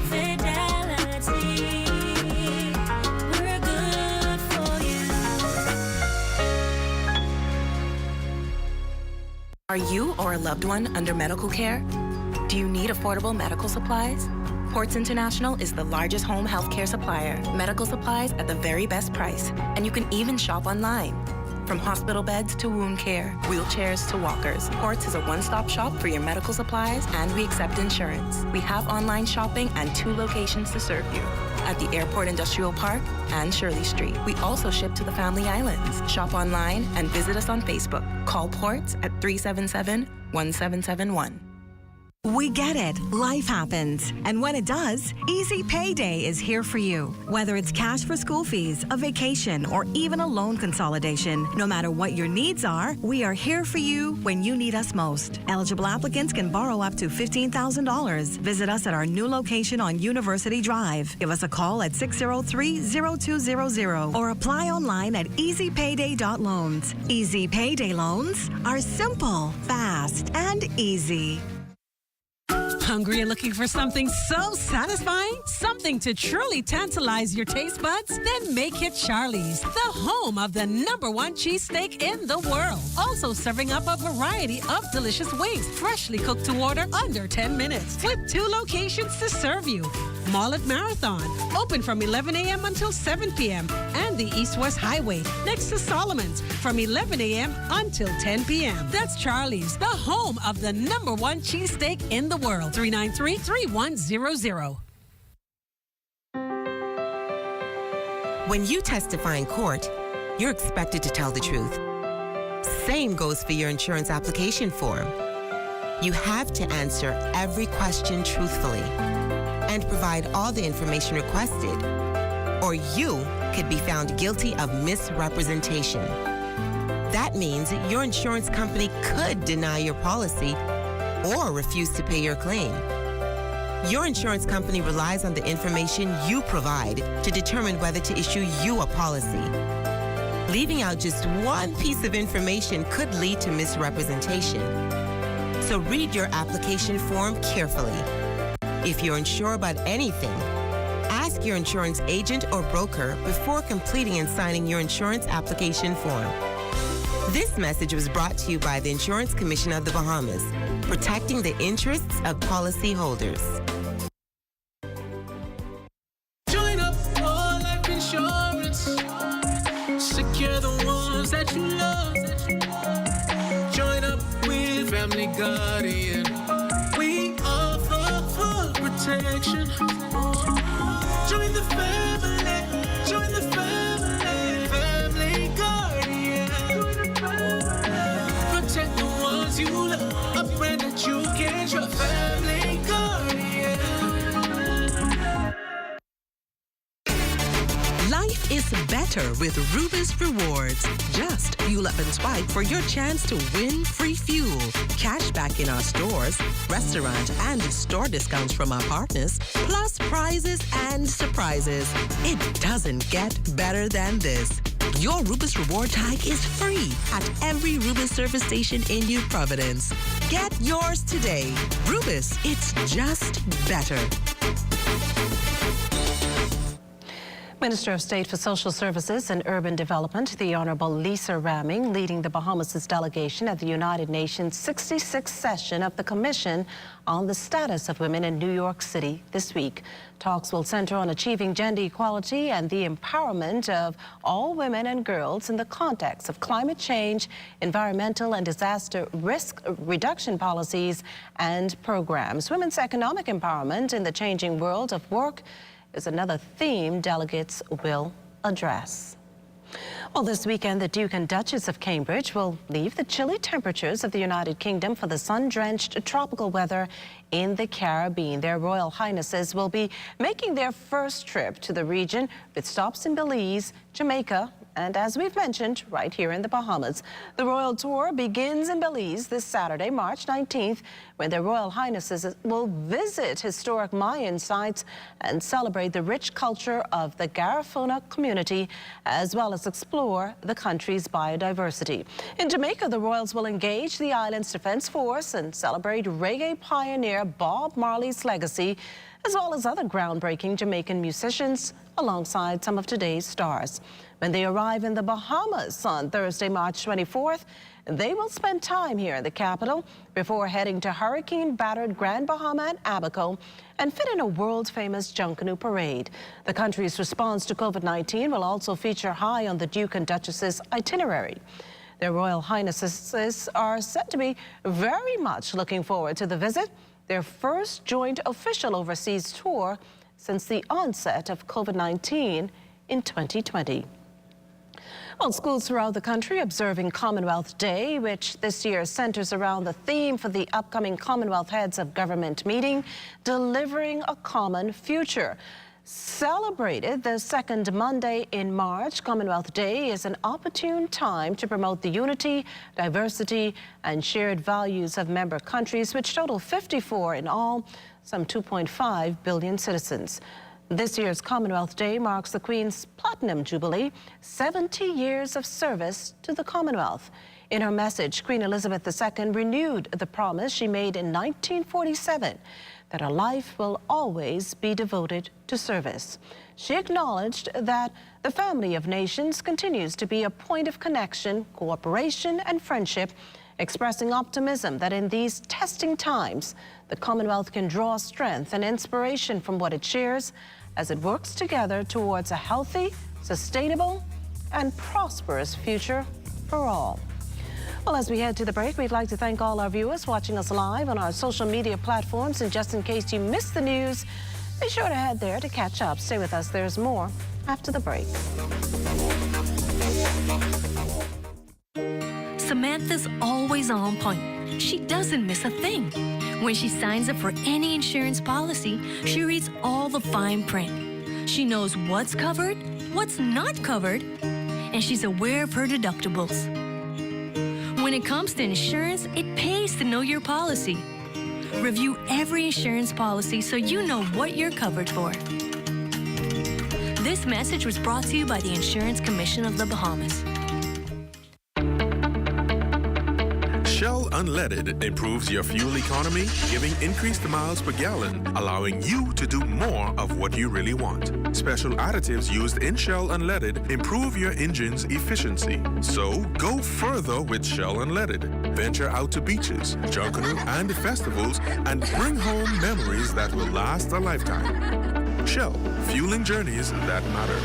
S13: Fidelity, we're good for you.
S14: Are you or a loved one under medical care? Do you need affordable medical supplies? Ports International is the largest home healthcare supplier. Medical supplies at the very best price. And you can even shop online. From hospital beds to wound care, wheelchairs to walkers, Ports is a one-stop shop for your medical supplies, and we accept insurance. We have online shopping and 2 locations to serve you. At the Airport Industrial Park and Shirley Street. We also ship to the Family Islands. Shop online and visit us on Facebook. Call Ports at 377-1771.
S16: We get it. Life happens. And when it does, Easy Payday is here for you. Whether it's cash for school fees, a vacation, or even a loan consolidation, no matter what your needs are, we are here for you when you need us most. Eligible applicants can borrow up to $15,000. Visit us at our new location on University Drive. Give us a call at 603-0200 or apply online at easypayday.loans. Easy Payday loans are simple, fast, and easy.
S23: Hungry and looking for something so satisfying? Something to truly tantalize your taste buds? Then make it Charlie's, the home of the #1 cheesesteak in the world. Also serving up a variety of delicious wings, freshly cooked to order under 10 minutes. With 2 locations to serve you. Mall at Marathon, open from 11 a.m. until 7 p.m. And the East-West Highway, next to Solomon's, from 11 a.m. until 10 p.m. That's Charlie's, the home of the #1 cheesesteak in the world. 393-3100.
S24: When you testify in court, you're expected to tell the truth. Same goes for your insurance application form. You have to answer every question truthfully and provide all the information requested, or you could be found guilty of misrepresentation. That means your insurance company could deny your policy or refuse to pay your claim. Your insurance company relies on the information you provide to determine whether to issue you a policy. Leaving out just one piece of information could lead to misrepresentation. So read your application form carefully. If you're unsure about anything, ask your insurance agent or broker before completing and signing your insurance application form. This message was brought to you by the Insurance Commission of the Bahamas, protecting the interests of policyholders.
S3: Join up for life insurance. Secure the ones that you love. Join up with Family Guardian. We offer full protection. Join the family. Join the family. Family Guardian. Protect the ones you love. A friend that you can trust. Family Guardian.
S16: Life is better
S8: better with Rubis Rewards. Just fuel up and swipe for your chance to win free fuel, cash back in our stores, restaurant and store discounts from our partners, plus prizes and surprises. It doesn't get better than this. Your Rubis Reward tag is free at every Rubis service station in New Providence. Get yours today. Rubis, it's just better.
S27: Minister of State for Social Services and Urban Development, the Honorable Lisa Ramming, leading the Bahamas' delegation at the United Nations 66th session of the Commission on the Status of Women in New York City this week. Talks will center on achieving gender equality and the empowerment of all women and girls in the context of climate change, environmental and disaster risk reduction policies and programs. Women's economic empowerment in the changing world of work is another theme delegates will address. Well, this weekend, the Duke and Duchess of Cambridge will leave the chilly temperatures of the United Kingdom for the sun-drenched tropical weather in the Caribbean. Their Royal Highnesses will be making their first trip to the region with stops in Belize, Jamaica, and as we've mentioned, right here in the Bahamas. The royal tour begins in Belize this Saturday, March 19th, when their Royal Highnesses will visit historic Mayan sites and celebrate the rich culture of the Garifuna community, as well as explore the country's biodiversity. In Jamaica, the royals will engage the island's defense force and celebrate reggae pioneer Bob Marley's legacy, as well as other groundbreaking Jamaican musicians alongside some of today's stars. When they arrive in the Bahamas on Thursday, March 24th, they will spend time here in the capital before heading to hurricane-battered Grand Bahama and Abaco and fit in a world-famous Junkanoo parade. The country's response to COVID-19 will also feature high on the Duke and Duchess's itinerary. Their Royal Highnesses are said to be very much looking forward to the visit, their first joint official overseas tour since the onset of COVID-19 in 2020. Well, schools throughout the country observing Commonwealth Day, which this year centers around the theme for the upcoming Commonwealth Heads of Government meeting, Delivering a Common Future. Celebrated the second Monday in March, Commonwealth Day is an opportune time to promote the unity, diversity, and shared values of member countries, which total 54 in all, some 2.5 billion citizens. This year's Commonwealth Day marks the Queen's Platinum Jubilee, 70 years of service to the Commonwealth. In her message, Queen Elizabeth II renewed the promise she made in 1947 that her life will always be devoted to service. She acknowledged that the family of nations continues to be a point of connection, cooperation, and friendship, expressing optimism that in these testing times, the Commonwealth can draw strength and inspiration from what it shares as it works together towards a healthy, sustainable, and prosperous future for all. Well, as we head to the break, we'd like to thank all our viewers watching us live on our social media platforms. And just in case you missed the news, be sure to head there to catch up. Stay with us. There's more after the break.
S11: Samantha's always on point. She doesn't miss a thing. When she signs up for any insurance policy, she reads all the fine print. She knows what's covered, what's not covered, and she's aware of her deductibles. When it comes to insurance, it pays to know your policy. Review every insurance policy so you know what you're covered for. This message was brought to you by the Insurance Commission of the Bahamas.
S5: Shell Unleaded improves your fuel economy, giving increased miles per gallon, allowing you to do more of what you really want. Special additives used in Shell Unleaded improve your engine's efficiency. So go further with Shell Unleaded. Venture out to beaches, Junkanoo, and festivals and bring home memories that will last a lifetime. Shell, fueling journeys that matter.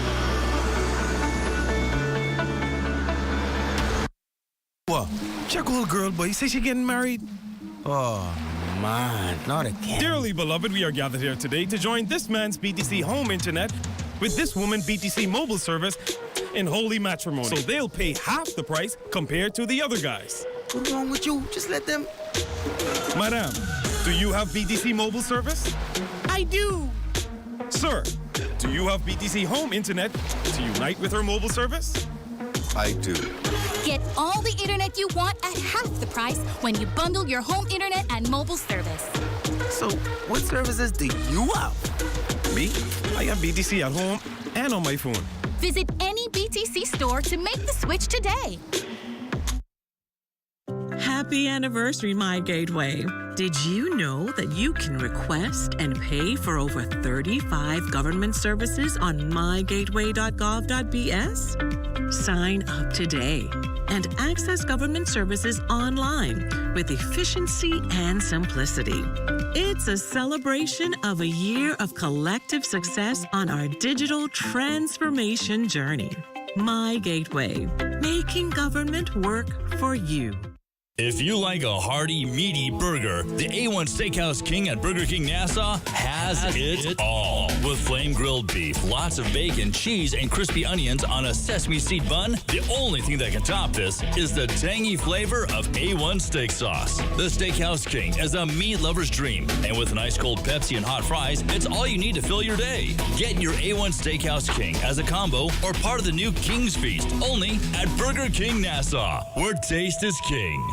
S15: What? Check little girl, boy. You say she getting married? Oh, man, not again.
S17: Dearly beloved, we are gathered here today to join this man's BTC home internet with this woman BTC mobile service in holy matrimony. So they'll pay half the price compared to the other guys.
S15: What's wrong with you? Just let them.
S17: Madam, do you have BTC mobile service?
S15: I do.
S17: Sir, do you have BTC home internet to unite with her mobile service?
S15: I do.
S2: Get all the internet you want at half the price when you bundle your home internet and mobile service.
S15: So, what services do you have?
S17: Me? I have BTC at home and on my phone.
S2: Visit any BTC store to make the switch today.
S4: Happy anniversary, My Gateway. Did you know that you can request and pay for over 35 government services on mygateway.gov.bs? Sign up today and access government services online with efficiency and simplicity. It's a celebration of a year of collective success on our digital transformation journey. My Gateway, making government work for you.
S18: If you like a hearty, meaty burger, the A1 Steakhouse King at Burger King Nassau has it all. With flame-grilled beef, lots of bacon, cheese, and crispy onions on a sesame seed bun, the only thing that can top this is the tangy flavor of A1 steak sauce. The Steakhouse King is a meat lover's dream, and with an ice-cold Pepsi and hot fries, it's all you need to fill your day. Get your A1 Steakhouse King as a combo or part of the new King's Feast, only at Burger King Nassau, where taste is king.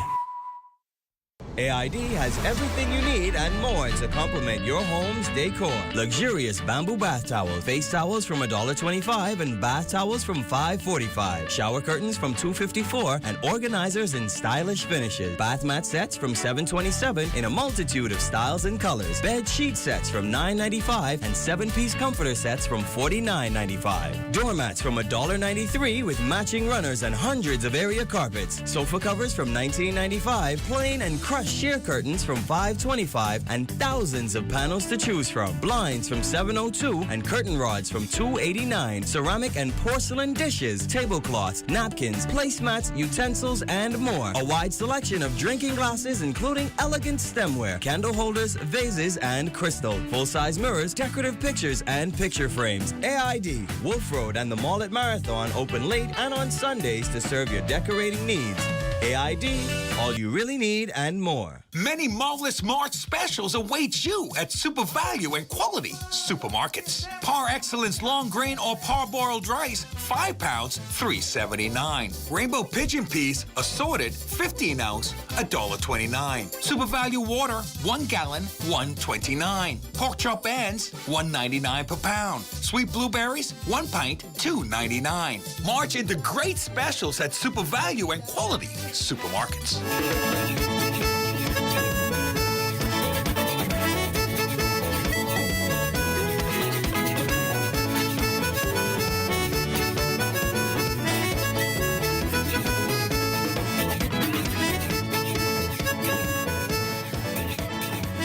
S19: AID has everything you need and more to complement your home's decor. Luxurious bamboo bath towels, face towels from $1.25 and bath towels from $5.45. Shower curtains from $2.54 and organizers in stylish finishes. Bath mat sets from $7.27 in a multitude of styles and colors. Bed sheet sets from $9.95 and 7-piece comforter sets from $49.95. Doormats from $1.93 with matching runners and hundreds of area carpets. Sofa covers from $19.95, plain and crushed sheer curtains from $5.25 and thousands of panels to choose from. Blinds from $7.02 and curtain rods from $2.89. Ceramic and porcelain dishes, tablecloths, napkins, placemats, utensils, and more. A wide selection of drinking glasses, including elegant stemware, candle holders, vases, and crystal. Full-size mirrors, decorative pictures, and picture frames. AID, Wolf Road, and the Mall at Marathon open late and on Sundays to serve your decorating needs. AID, all you really need and more.
S20: Many marvelous March specials await you at Super Value and Quality Supermarkets. Par Excellence long grain or parboiled rice, 5 pounds, $3.79. Rainbow pigeon peas, assorted, 15 ounce, $1.29. Super Value water, 1 gallon, $1.29. Pork chop ends, $1.99 per pound. Sweet blueberries, 1 pint, $2.99. March into great specials at Super Value and Quality Supermarkets.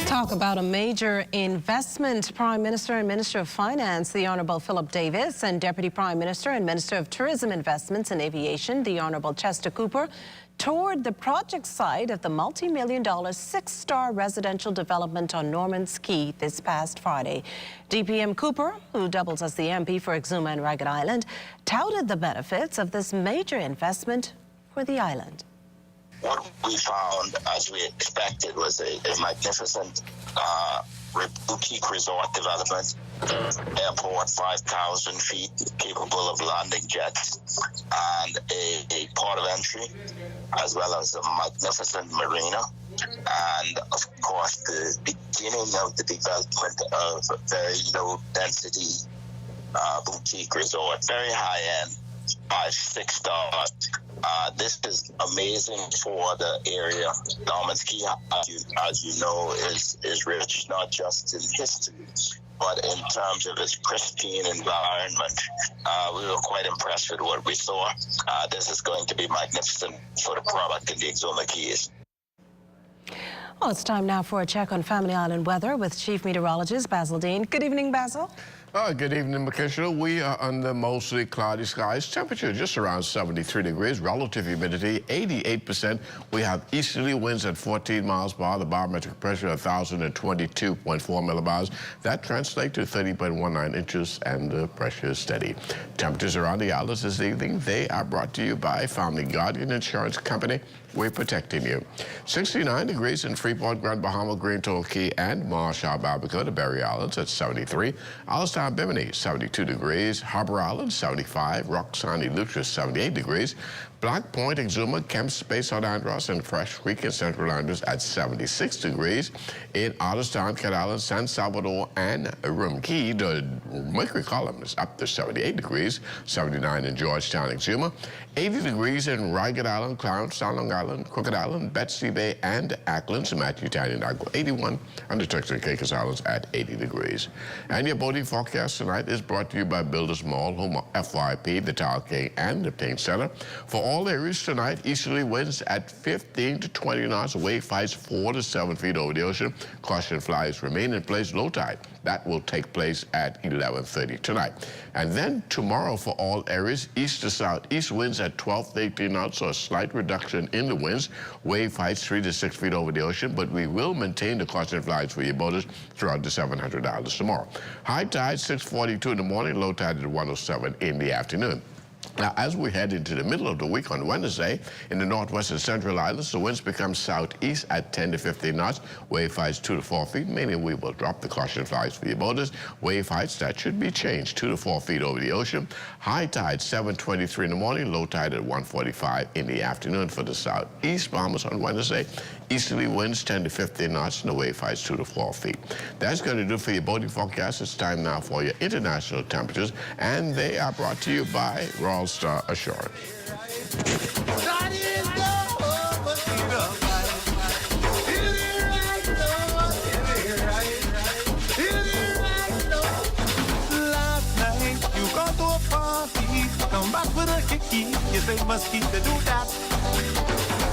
S27: Talk about a major investment. Prime Minister and Minister of Finance, the Honourable Philip Davis, and Deputy Prime Minister and Minister of Tourism, Investments and Aviation, the Honourable Chester Cooper, toured the project site of the multi-million-dollar 6-star residential development on Norman's Key this past Friday. DPM Cooper, who doubles as the MP for Exuma and Ragged Island, touted the benefits of this major investment for the island.
S25: What we found, as we expected, was a magnificent boutique resort development. Airport, 5,000 feet, capable of landing jets, and a port of entry, as well as a magnificent marina. And, of course, the beginning of the development of a very low-density boutique resort, very high-end, 5-6 stars. This is amazing for the area. Norman's Key, as you know, is rich not just in history, but in terms of its pristine environment. We were quite impressed with what we saw. This is going to be magnificent for the product in the Exuma Keys.
S27: Well, it's time now for a check on Family Island weather with Chief Meteorologist Basil Dean. Good evening, Basil.
S26: Good evening, Makisha. We are under mostly cloudy skies. Temperature just around 73 degrees. Relative humidity 88%. We have easterly winds at 14 miles per hour. The barometric pressure 1,022.4 millibars. That translates to 30.19 inches, and the pressure is steady. Temperatures around the islands this evening, they are brought to you by Family Guardian Insurance Company. We're protecting you. 69 degrees in Freeport, Grand Bahama, Green Toll Key, and Marshall, Barbacoa, the Berry Islands at 73. Alice Downtown Bimini, 72 degrees. Harbor Island, 75. Roxanne, Eleuthera, 78 degrees. Black Point, Exuma, Kemp Space, South Andros, and Fresh Creek in Central Andros at 76 degrees. In Otterstown, Cat Island, San Salvador, and Rumkey, the mercury column is up to 78 degrees. 79 in Georgetown, Exuma. 80 degrees in Ragged Island, Clarence, Long Island, Crooked Island, Betsy Bay, and Acklands. Matthew Town and Agua, 81. And the Turks and Caicos Islands at 80 degrees. And your boating forecast tonight is brought to you by Builders Mall, home of FYP, the Tile King, and the Paint Center. For all areas tonight, easterly winds at 15 to 20 knots, wave heights 4 to 7 feet over the ocean. Caution flags remain in place, low tide. That will take place at 11:30 tonight. And then tomorrow for all areas, east to southeast winds at 12 to 18 knots, so a slight reduction in the winds. Wave heights 3 to 6 feet over the ocean, but we will maintain the caution flags for your boaters throughout the 700 islands tomorrow. High tide 6:42 in the morning, low tide at 1:07 in the afternoon. Now, as we head into the middle of the week on Wednesday, in the northwest and central islands, the winds become southeast at 10 to 15 knots. Wave heights 2 to 4 feet, meaning we will drop the caution flags for your boaters. Wave heights, that should be changed, 2 to 4 feet over the ocean. High tide 7:23 in the morning, low tide at 1:45 in the afternoon for the southeast Bahamas on Wednesday. Easterly winds 10 to 15 knots, and the wave heights 2 to 4 feet. That's going to do for your boating forecast. It's time now for your international temperatures, and they are brought to you by Royal Star Assurance.
S3: Last night you got to a party, come back with a hickey, you say mosquito do that.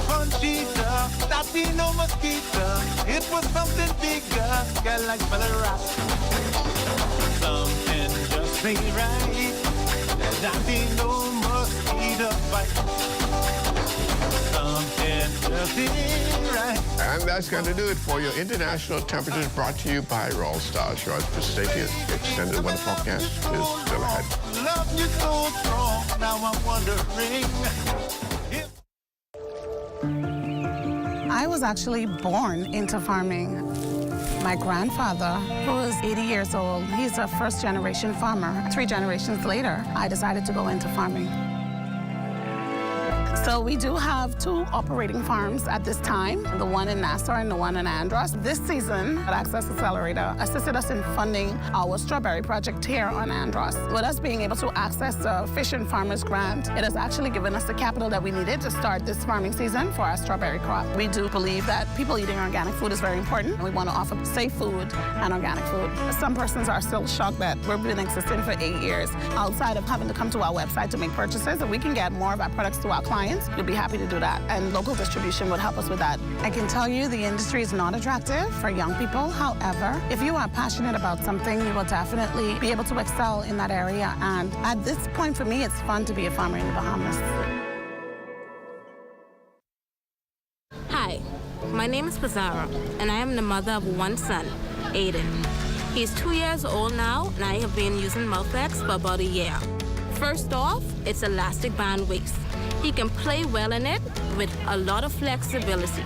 S3: Conchita, that be no mosquito, it was something bigger, girl like smell a rat. Something just ain't right, that be no mosquito bite. Something just ain't right.
S26: And that's going to do it for your international temperatures brought to you by Royal Star Assurance. For safety, extended weather forecast is still ahead.
S3: Love you so strong, now I'm wondering.
S1: I was actually born into farming. My grandfather, who is 80 years old, he's a first-generation farmer. 3 generations later, I decided to go into farming. So we do have 2 operating farms at this time, the one in Nassau and the one in Andros. This season, Access Accelerator assisted us in funding our strawberry project here on Andros. With us being able to access the Fish and Farmers Grant, it has actually given us the capital that we needed to start this farming season for our strawberry crop. We do believe that people eating organic food is very important. We want to offer safe food and organic food. Some persons are still shocked that we've been existing for 8 years. Outside of having to come to our website to make purchases, if we can get more of our products to our clients, we'd be happy to do that, and local distribution would help us with that. I can tell you the industry is not attractive for young people. However, if you are passionate about something, you will definitely be able to excel in that area. And at this point, for me, it's fun to be a farmer in the Bahamas.
S6: Hi, my name is Pizarro, and I am the mother of one son, Aiden. He's 2 years old now, and I have been using Mouthflex for about a year. First off, it's elastic band waist. He can play well in it with a lot of flexibility.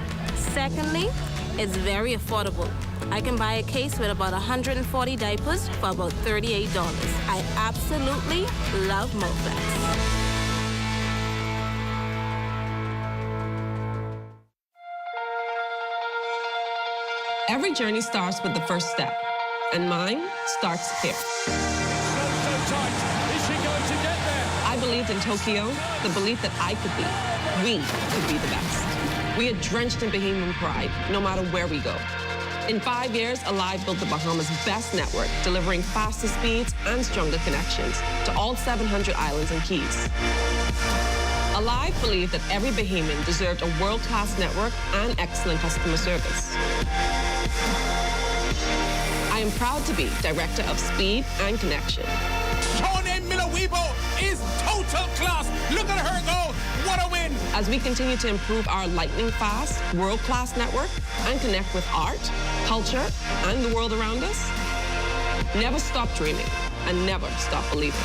S6: Secondly, it's very affordable. I can buy a case with about 140 diapers for about $38. I absolutely love Mouthflex.
S9: Every journey starts with the first step, and mine starts here. I believed in Tokyo, the belief that I could be, we could be the best. We are drenched in Bahamian pride, no matter where we go. In 5 years, Alive built the Bahamas' best network, delivering faster speeds and stronger connections to all 700 islands and keys. Alive believed that every Bahamian deserved a world-class network and excellent customer service. I am proud to be Director of Speed and Connection.
S3: Tony Miller-Weibo is total class. Look at her go. What a win.
S9: As we continue to improve our lightning-fast, world-class network and connect with art, culture, and the world around us, never stop dreaming and never stop believing.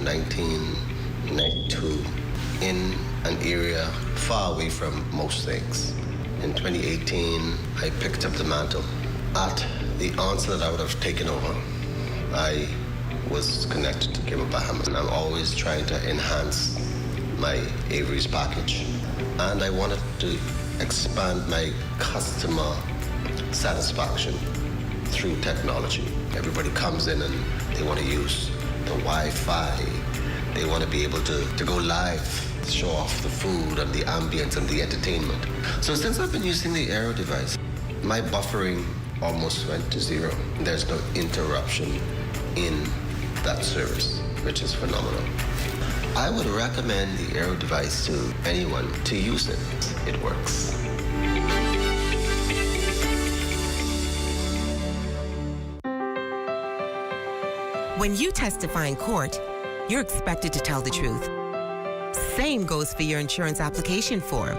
S7: 1992 in an area far away from most things. In 2018, I picked up the mantle. At the onset I would have taken over, I was connected to Give Bahamas, and I'm always trying to enhance my Avery's package. And I wanted to expand my customer satisfaction through technology. Everybody comes in and they want to use the Wi-Fi. They want to be able to go live, show off the food and the ambience and the entertainment. So since I've been using the Aero device, my buffering almost went to zero. There's no interruption in that service, which is phenomenal. I would recommend the Aero device to anyone to use it. It works.
S24: When you testify in court, you're expected to tell the truth. Same goes for your insurance application form.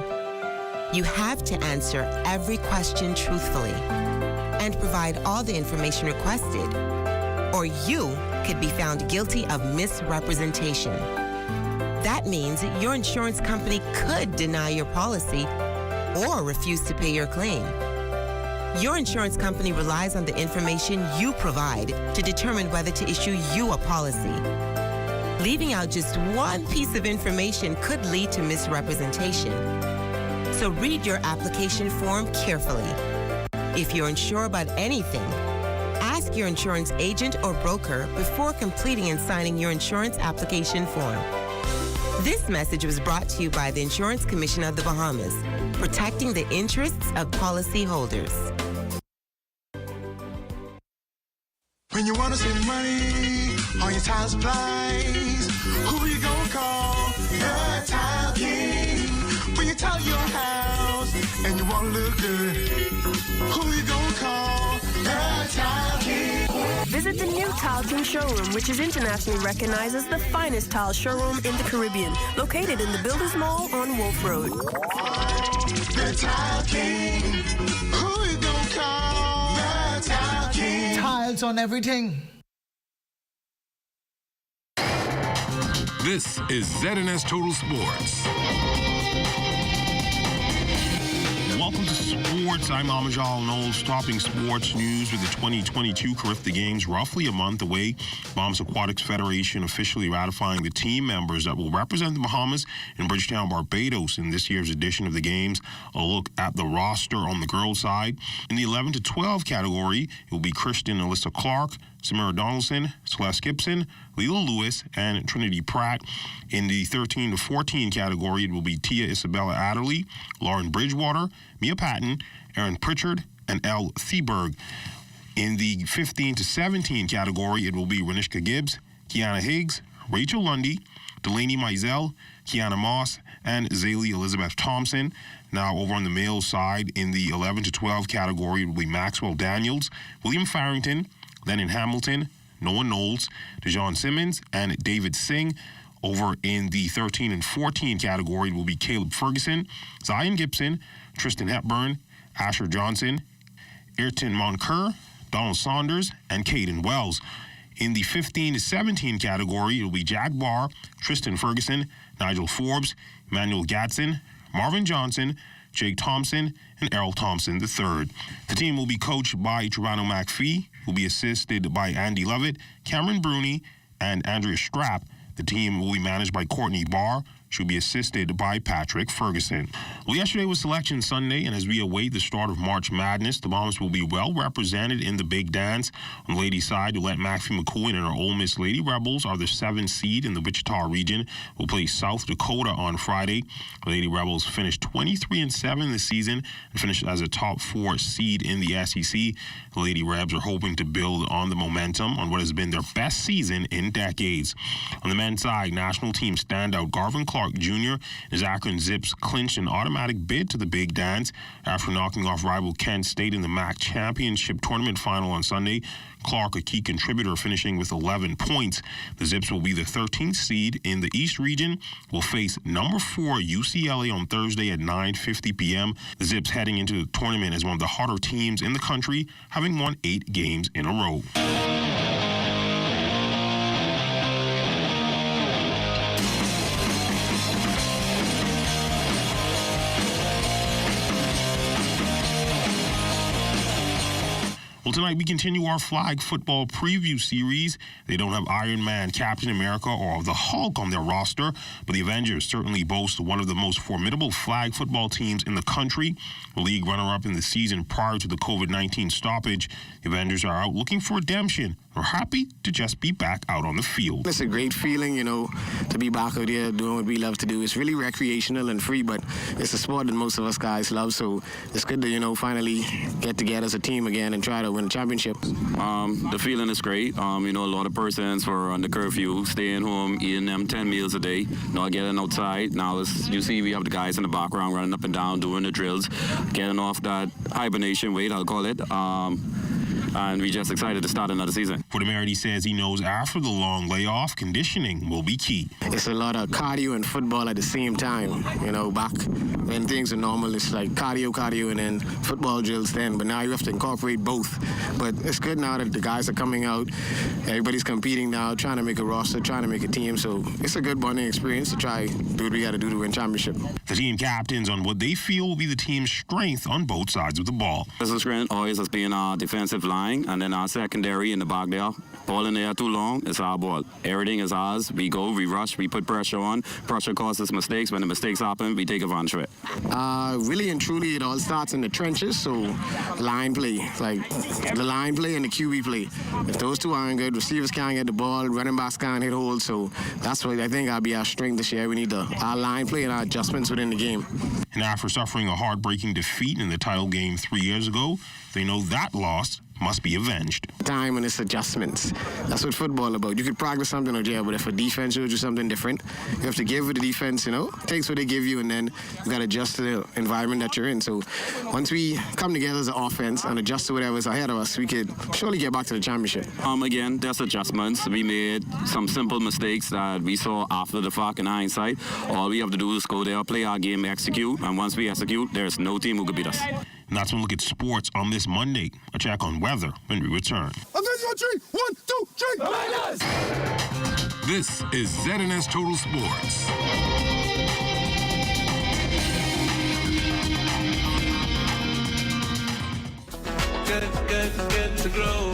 S24: You have to answer every question truthfully and provide all the information requested, or you could be found guilty of misrepresentation. That means your insurance company could deny your policy or refuse to pay your claim. Your insurance company relies on the information you provide to determine whether to issue you a policy. Leaving out just one piece of information could lead to misrepresentation. So read your application form carefully. If you're unsure about anything, ask your insurance agent or broker before completing and signing your insurance application form. This message was brought to you by the Insurance Commission of the Bahamas, protecting the interests of policyholders.
S10: When you want to save money on your tile supplies, who you gonna call? The Tile King. When you tile your house and you want to look good, who you gonna call? The Tile King.
S12: Visit the new Tile King showroom, which is internationally recognized as the finest tile showroom in the Caribbean, located in the Builders Mall on Wolf Road.
S10: The Tile King. Who you gonna call? The Tile King.
S13: Tiles on everything.
S14: This is ZNS Total Sports. Welcome to Sports. I'm Amajal Knowles, topping sports news with the 2022 Carifta Games roughly a month away. Bahamas Aquatics Federation officially ratifying the team members that will represent the Bahamas in Bridgetown, Barbados in this year's edition of the Games. A look at the roster on the girls' side. In the 11 to 12 category, it will be Christian Alyssa Clark, Samara Donaldson, Celeste Gibson, Leela Lewis, and Trinity Pratt. In the 13 to 14 category, it will be Tia Isabella Adderley, Lauren Bridgewater, Mia Patton, Erin Pritchard, and Elle Thieberg. In the 15 to 17 category, it will be Renishka Gibbs, Kiana Higgs, Rachel Lundy, Delaney Mizell, Kiana Moss, and Zaylee Elizabeth Thompson. Now, over on the male side, in the 11 to 12 category, it will be Maxwell Daniels, William Farrington, Lennon Hamilton, Noah Knowles, DeJohn Simmons, and David Singh. Over in the 13 and 14 category, it will be Caleb Ferguson, Zion Gibson, Tristan Hepburn, Asher Johnson, Ayrton Moncur, Donald Saunders, and Caden Wells. In the 15 to 17 category, it will be Jack Barr, Tristan Ferguson, Nigel Forbes, Emmanuel Gatson, Marvin Johnson, Jake Thompson, and Errol Thompson III. The team will be coached by Trevano McPhee, will be assisted by Andy Lovett, Cameron Bruni, and Andrea Strapp. The team will be managed by Courtney Barr. She'll be assisted by Patrick Ferguson. Well, yesterday was Selection Sunday, and as we await the start of March Madness, the Bahamas will be well represented in the big dance. On the ladies' side, Yolette McPhee-McCoy and her Ole Miss Lady Rebels are the 7th seed in the Wichita region. Will play South Dakota on Friday. The Lady Rebels finished 23-7 this season and finished as a top 4 seed in the SEC. The Lady Rebs are hoping to build on the momentum on what has been their best season in decades. On the men's side, national team standout Garvin Clark Jr. and his Akron Zips clinched an automatic bid to the big dance after knocking off rival Kent State in the MAC Championship Tournament final on Sunday. Clark, a key contributor, finishing with 11 points. The Zips will be the 13th seed in the East region, will face number 4 UCLA on Thursday at 9:50 p.m. The Zips heading into the tournament as one of the hotter teams in the country, having won 8 games in a row. Well, tonight we continue our flag football preview series. They don't have Iron Man, Captain America, or the Hulk on their roster, but the Avengers certainly boast one of the most formidable flag football teams in the country. The league runner-up in the season prior to the COVID-19 stoppage, the Avengers are out looking for redemption. We're happy to just be back out on the field.
S8: It's a great feeling, to be back out there doing what we love to do. It's really recreational and free, but it's a sport that most of us guys love, so it's good to, finally get together as a team again and try to win a championship.
S11: The feeling is great. A lot of persons were on the curfew, staying home, eating them 10 meals a day, not getting outside. Now, as you see, we have the guys in the background running up and down, doing the drills, getting off that hibernation weight, I'll call it. And we're just excited to start another season.
S14: For the Mayor, he says he knows after the long layoff, conditioning will be key.
S8: It's a lot of cardio and football at the same time. Back when things are normal, it's like cardio, and then football drills then. But now you have to incorporate both. But it's good now that the guys are coming out. Everybody's competing now, trying to make a roster, trying to make a team. So it's a good bonding experience to try do what we got to do to win championship.
S14: The team captains on what they feel will be the team's strength on both sides of the ball.
S11: This is strength always has been our defensive line, and then our secondary in the back there. Ball in there too long, it's our ball. Everything is ours. We go, we rush, we put pressure on. Pressure causes mistakes. When the mistakes happen, we take advantage of it.
S8: Really and truly, it all starts in the trenches. So line play, like the line play and the QB play. If those two aren't good, receivers can't get the ball, running backs can't hit holes. So that's what I think will be our strength this year. We need our line play and our adjustments within the game.
S14: And after suffering a heartbreaking defeat in the title game 3 years ago, they know that loss must be avenged.
S8: Time and its adjustments. That's what football about. You could practice something out there, but if a defense shows you something different, you have to give with the defense, takes what they give you, and then you got to adjust to the environment that you're in. So once we come together as an offense and adjust to whatever's ahead of us, we could surely get back to the championship.
S11: Again, there's adjustments. We made some simple mistakes that we saw after the fact in hindsight. All we have to do is go there, play our game, execute, and once we execute, there's no team who could beat us.
S14: And that's when we look at sports on this Monday. A check on weather when we return.
S10: 1, 2, 3.
S13: This is ZNS Total Sports.
S3: Good to grow.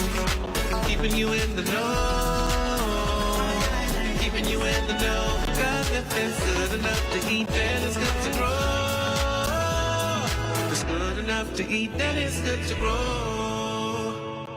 S3: Keeping you in the know. Keeping you in the know. Cause if it's good enough to eat, then it's good to grow. It's good enough to eat, then it's good to grow.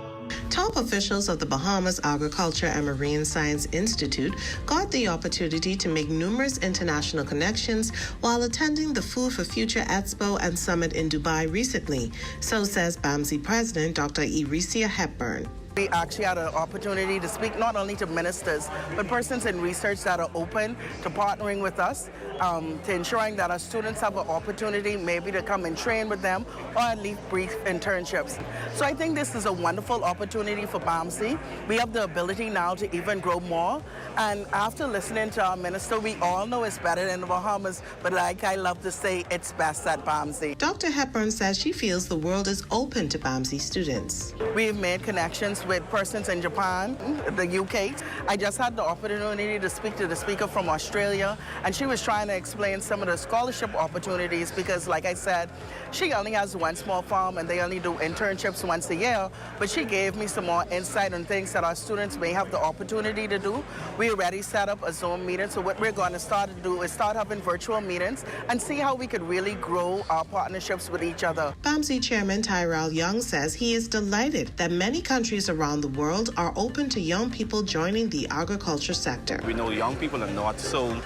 S16: Top officials of the Bahamas Agriculture and Marine Science Institute got the opportunity to make numerous international connections while attending the Food for Future Expo and Summit in Dubai recently. So says BAMSI President Dr. Eresia Hepburn.
S21: We actually had an opportunity to speak not only to ministers, but persons in research that are open to partnering with us, to ensuring that our students have an opportunity maybe to come and train with them or at least brief internships. So I think this is a wonderful opportunity for BAMSI. We have the ability now to even grow more. And after listening to our minister, we all know it's better in the Bahamas, but like I love to say, it's best at BAMSI.
S16: Dr. Hepburn says she feels the world is open to BAMSI students.
S21: We've made connections with persons in Japan, the UK. I just had the opportunity to speak to the speaker from Australia, and she was trying to explain some of the scholarship opportunities because, like I said, she only has one small farm and they only do internships once a year, but she gave me some more insight on things that our students may have the opportunity to do. We already set up a Zoom meeting, so what we're going to start to do is start having virtual meetings and see how we could really grow our partnerships with each other.
S16: BAMSI Chairman Tyrell Young says he is delighted that many countries around the world are open to young people joining the agriculture sector.
S22: We know young people are not so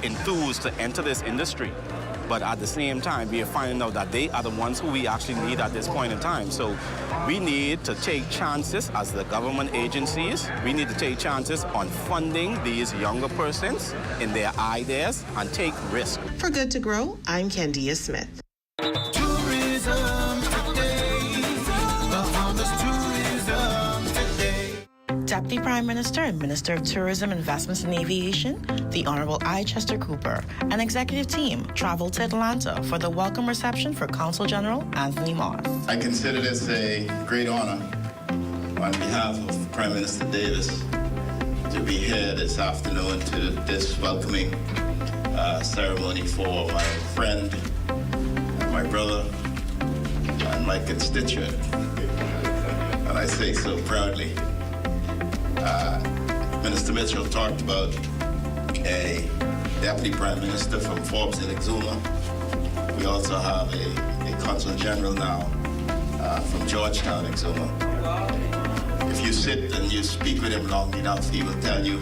S22: enthused to enter this industry, but at the same time we are finding out that they are the ones who we actually need at this point in time. So we need to take chances as the government agencies. We need to take chances on funding these younger persons in their ideas and take risk.
S16: For Good to Grow, I'm Candia Smith.
S23: Deputy Prime Minister and Minister of Tourism, Investments and Aviation, the Honorable I. Chester Cooper, and executive team traveled to Atlanta for the welcome reception for Consul General Anthony Moss.
S28: I consider this a great honor on behalf of Prime Minister Davis to be here this afternoon to this welcoming ceremony for my friend, my brother, and my constituent. and I say so proudly. Minister Mitchell talked about a Deputy Prime Minister from Forbes and Exuma. We also have a Consul General now from Georgetown, Exuma. If you sit and you speak with him long enough, he will tell you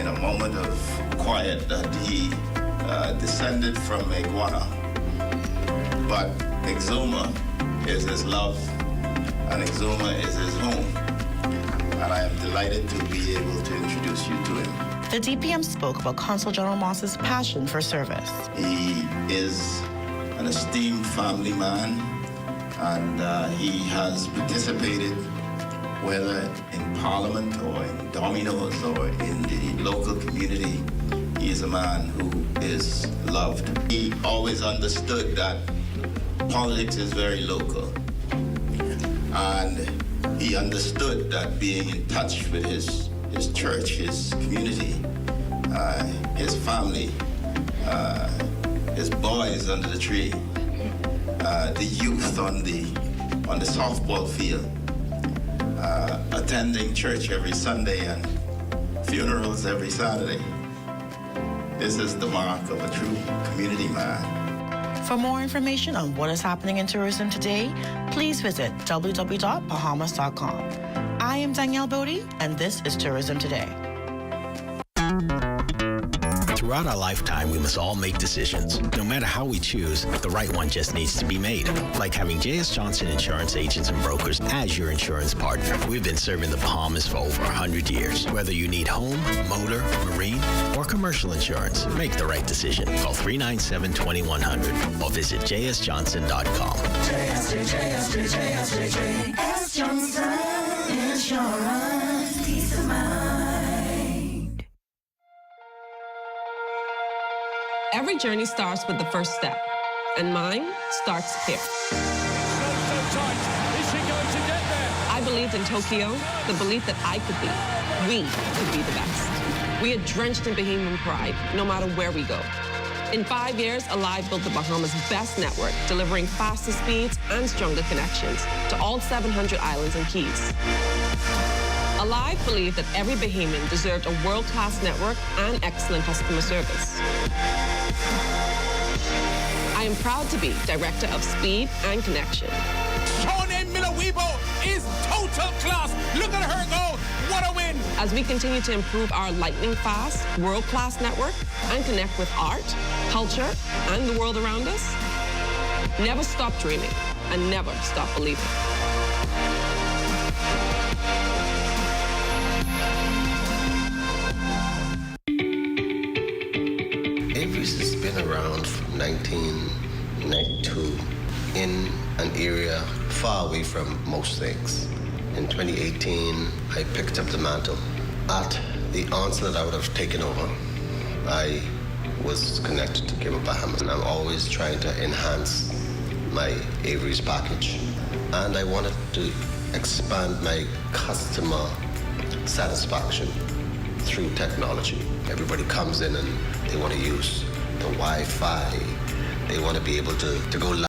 S28: in a moment of quiet that he descended from Iguana. But Exuma is his love, and Exuma is his home. And I am delighted to be able to introduce you to him.
S23: The DPM spoke about Consul General Moss's passion for service.
S28: He is an esteemed family man, and he has participated, whether in Parliament or in Domino's or in the local community. He is a man who is loved. He always understood that politics is very local, and he understood that being in touch with his church, his community, his family, his boys under the tree, the youth on the softball field, attending church every Sunday and funerals every Saturday. This is the mark of a true community man.
S23: For more information on what is happening in tourism today, please visit www.bahamas.com. I am Danielle Bodie, and this is Tourism Today.
S2: Throughout our lifetime, we must all make decisions. No matter how we choose, the right one just needs to be made. Like having J.S. Johnson Insurance Agents and Brokers as your insurance partner. We've been serving the Bahamas for over 100 years. Whether you need home, motor, marine, or commercial insurance, make the right decision. Call 397-2100 or visit jsjohnson.com.
S3: JS Johnson Insurance, peace of mind.
S9: Every journey starts with the first step, and mine starts here. I believed in Tokyo, the belief that I could be, we could be the best. We are drenched in Bahamian pride, no matter where we go. In 5 years, Alive built the Bahamas' best network, delivering faster speeds and stronger connections to all 700 islands and keys. Alive believed that every Bahamian deserved a world-class network and excellent customer service. I am proud to be Director of Speed and Connection.
S3: Shawnee Miller-Weibo is total class. Look at her go. What a win.
S9: As we continue to improve our lightning-fast, world-class network and connect with art, culture, and the world around us, never stop dreaming and never stop believing.
S7: Avery's has been around from 1992 in an area far away from most things. In 2018, I picked up the mantle. At the onset that I would have taken over, I was connected to Give Bahamas, and I'm always trying to enhance my Avery's package. And I wanted to expand my customer satisfaction through technology. Everybody comes in and they want to use the Wi-Fi. They want to be able to go live.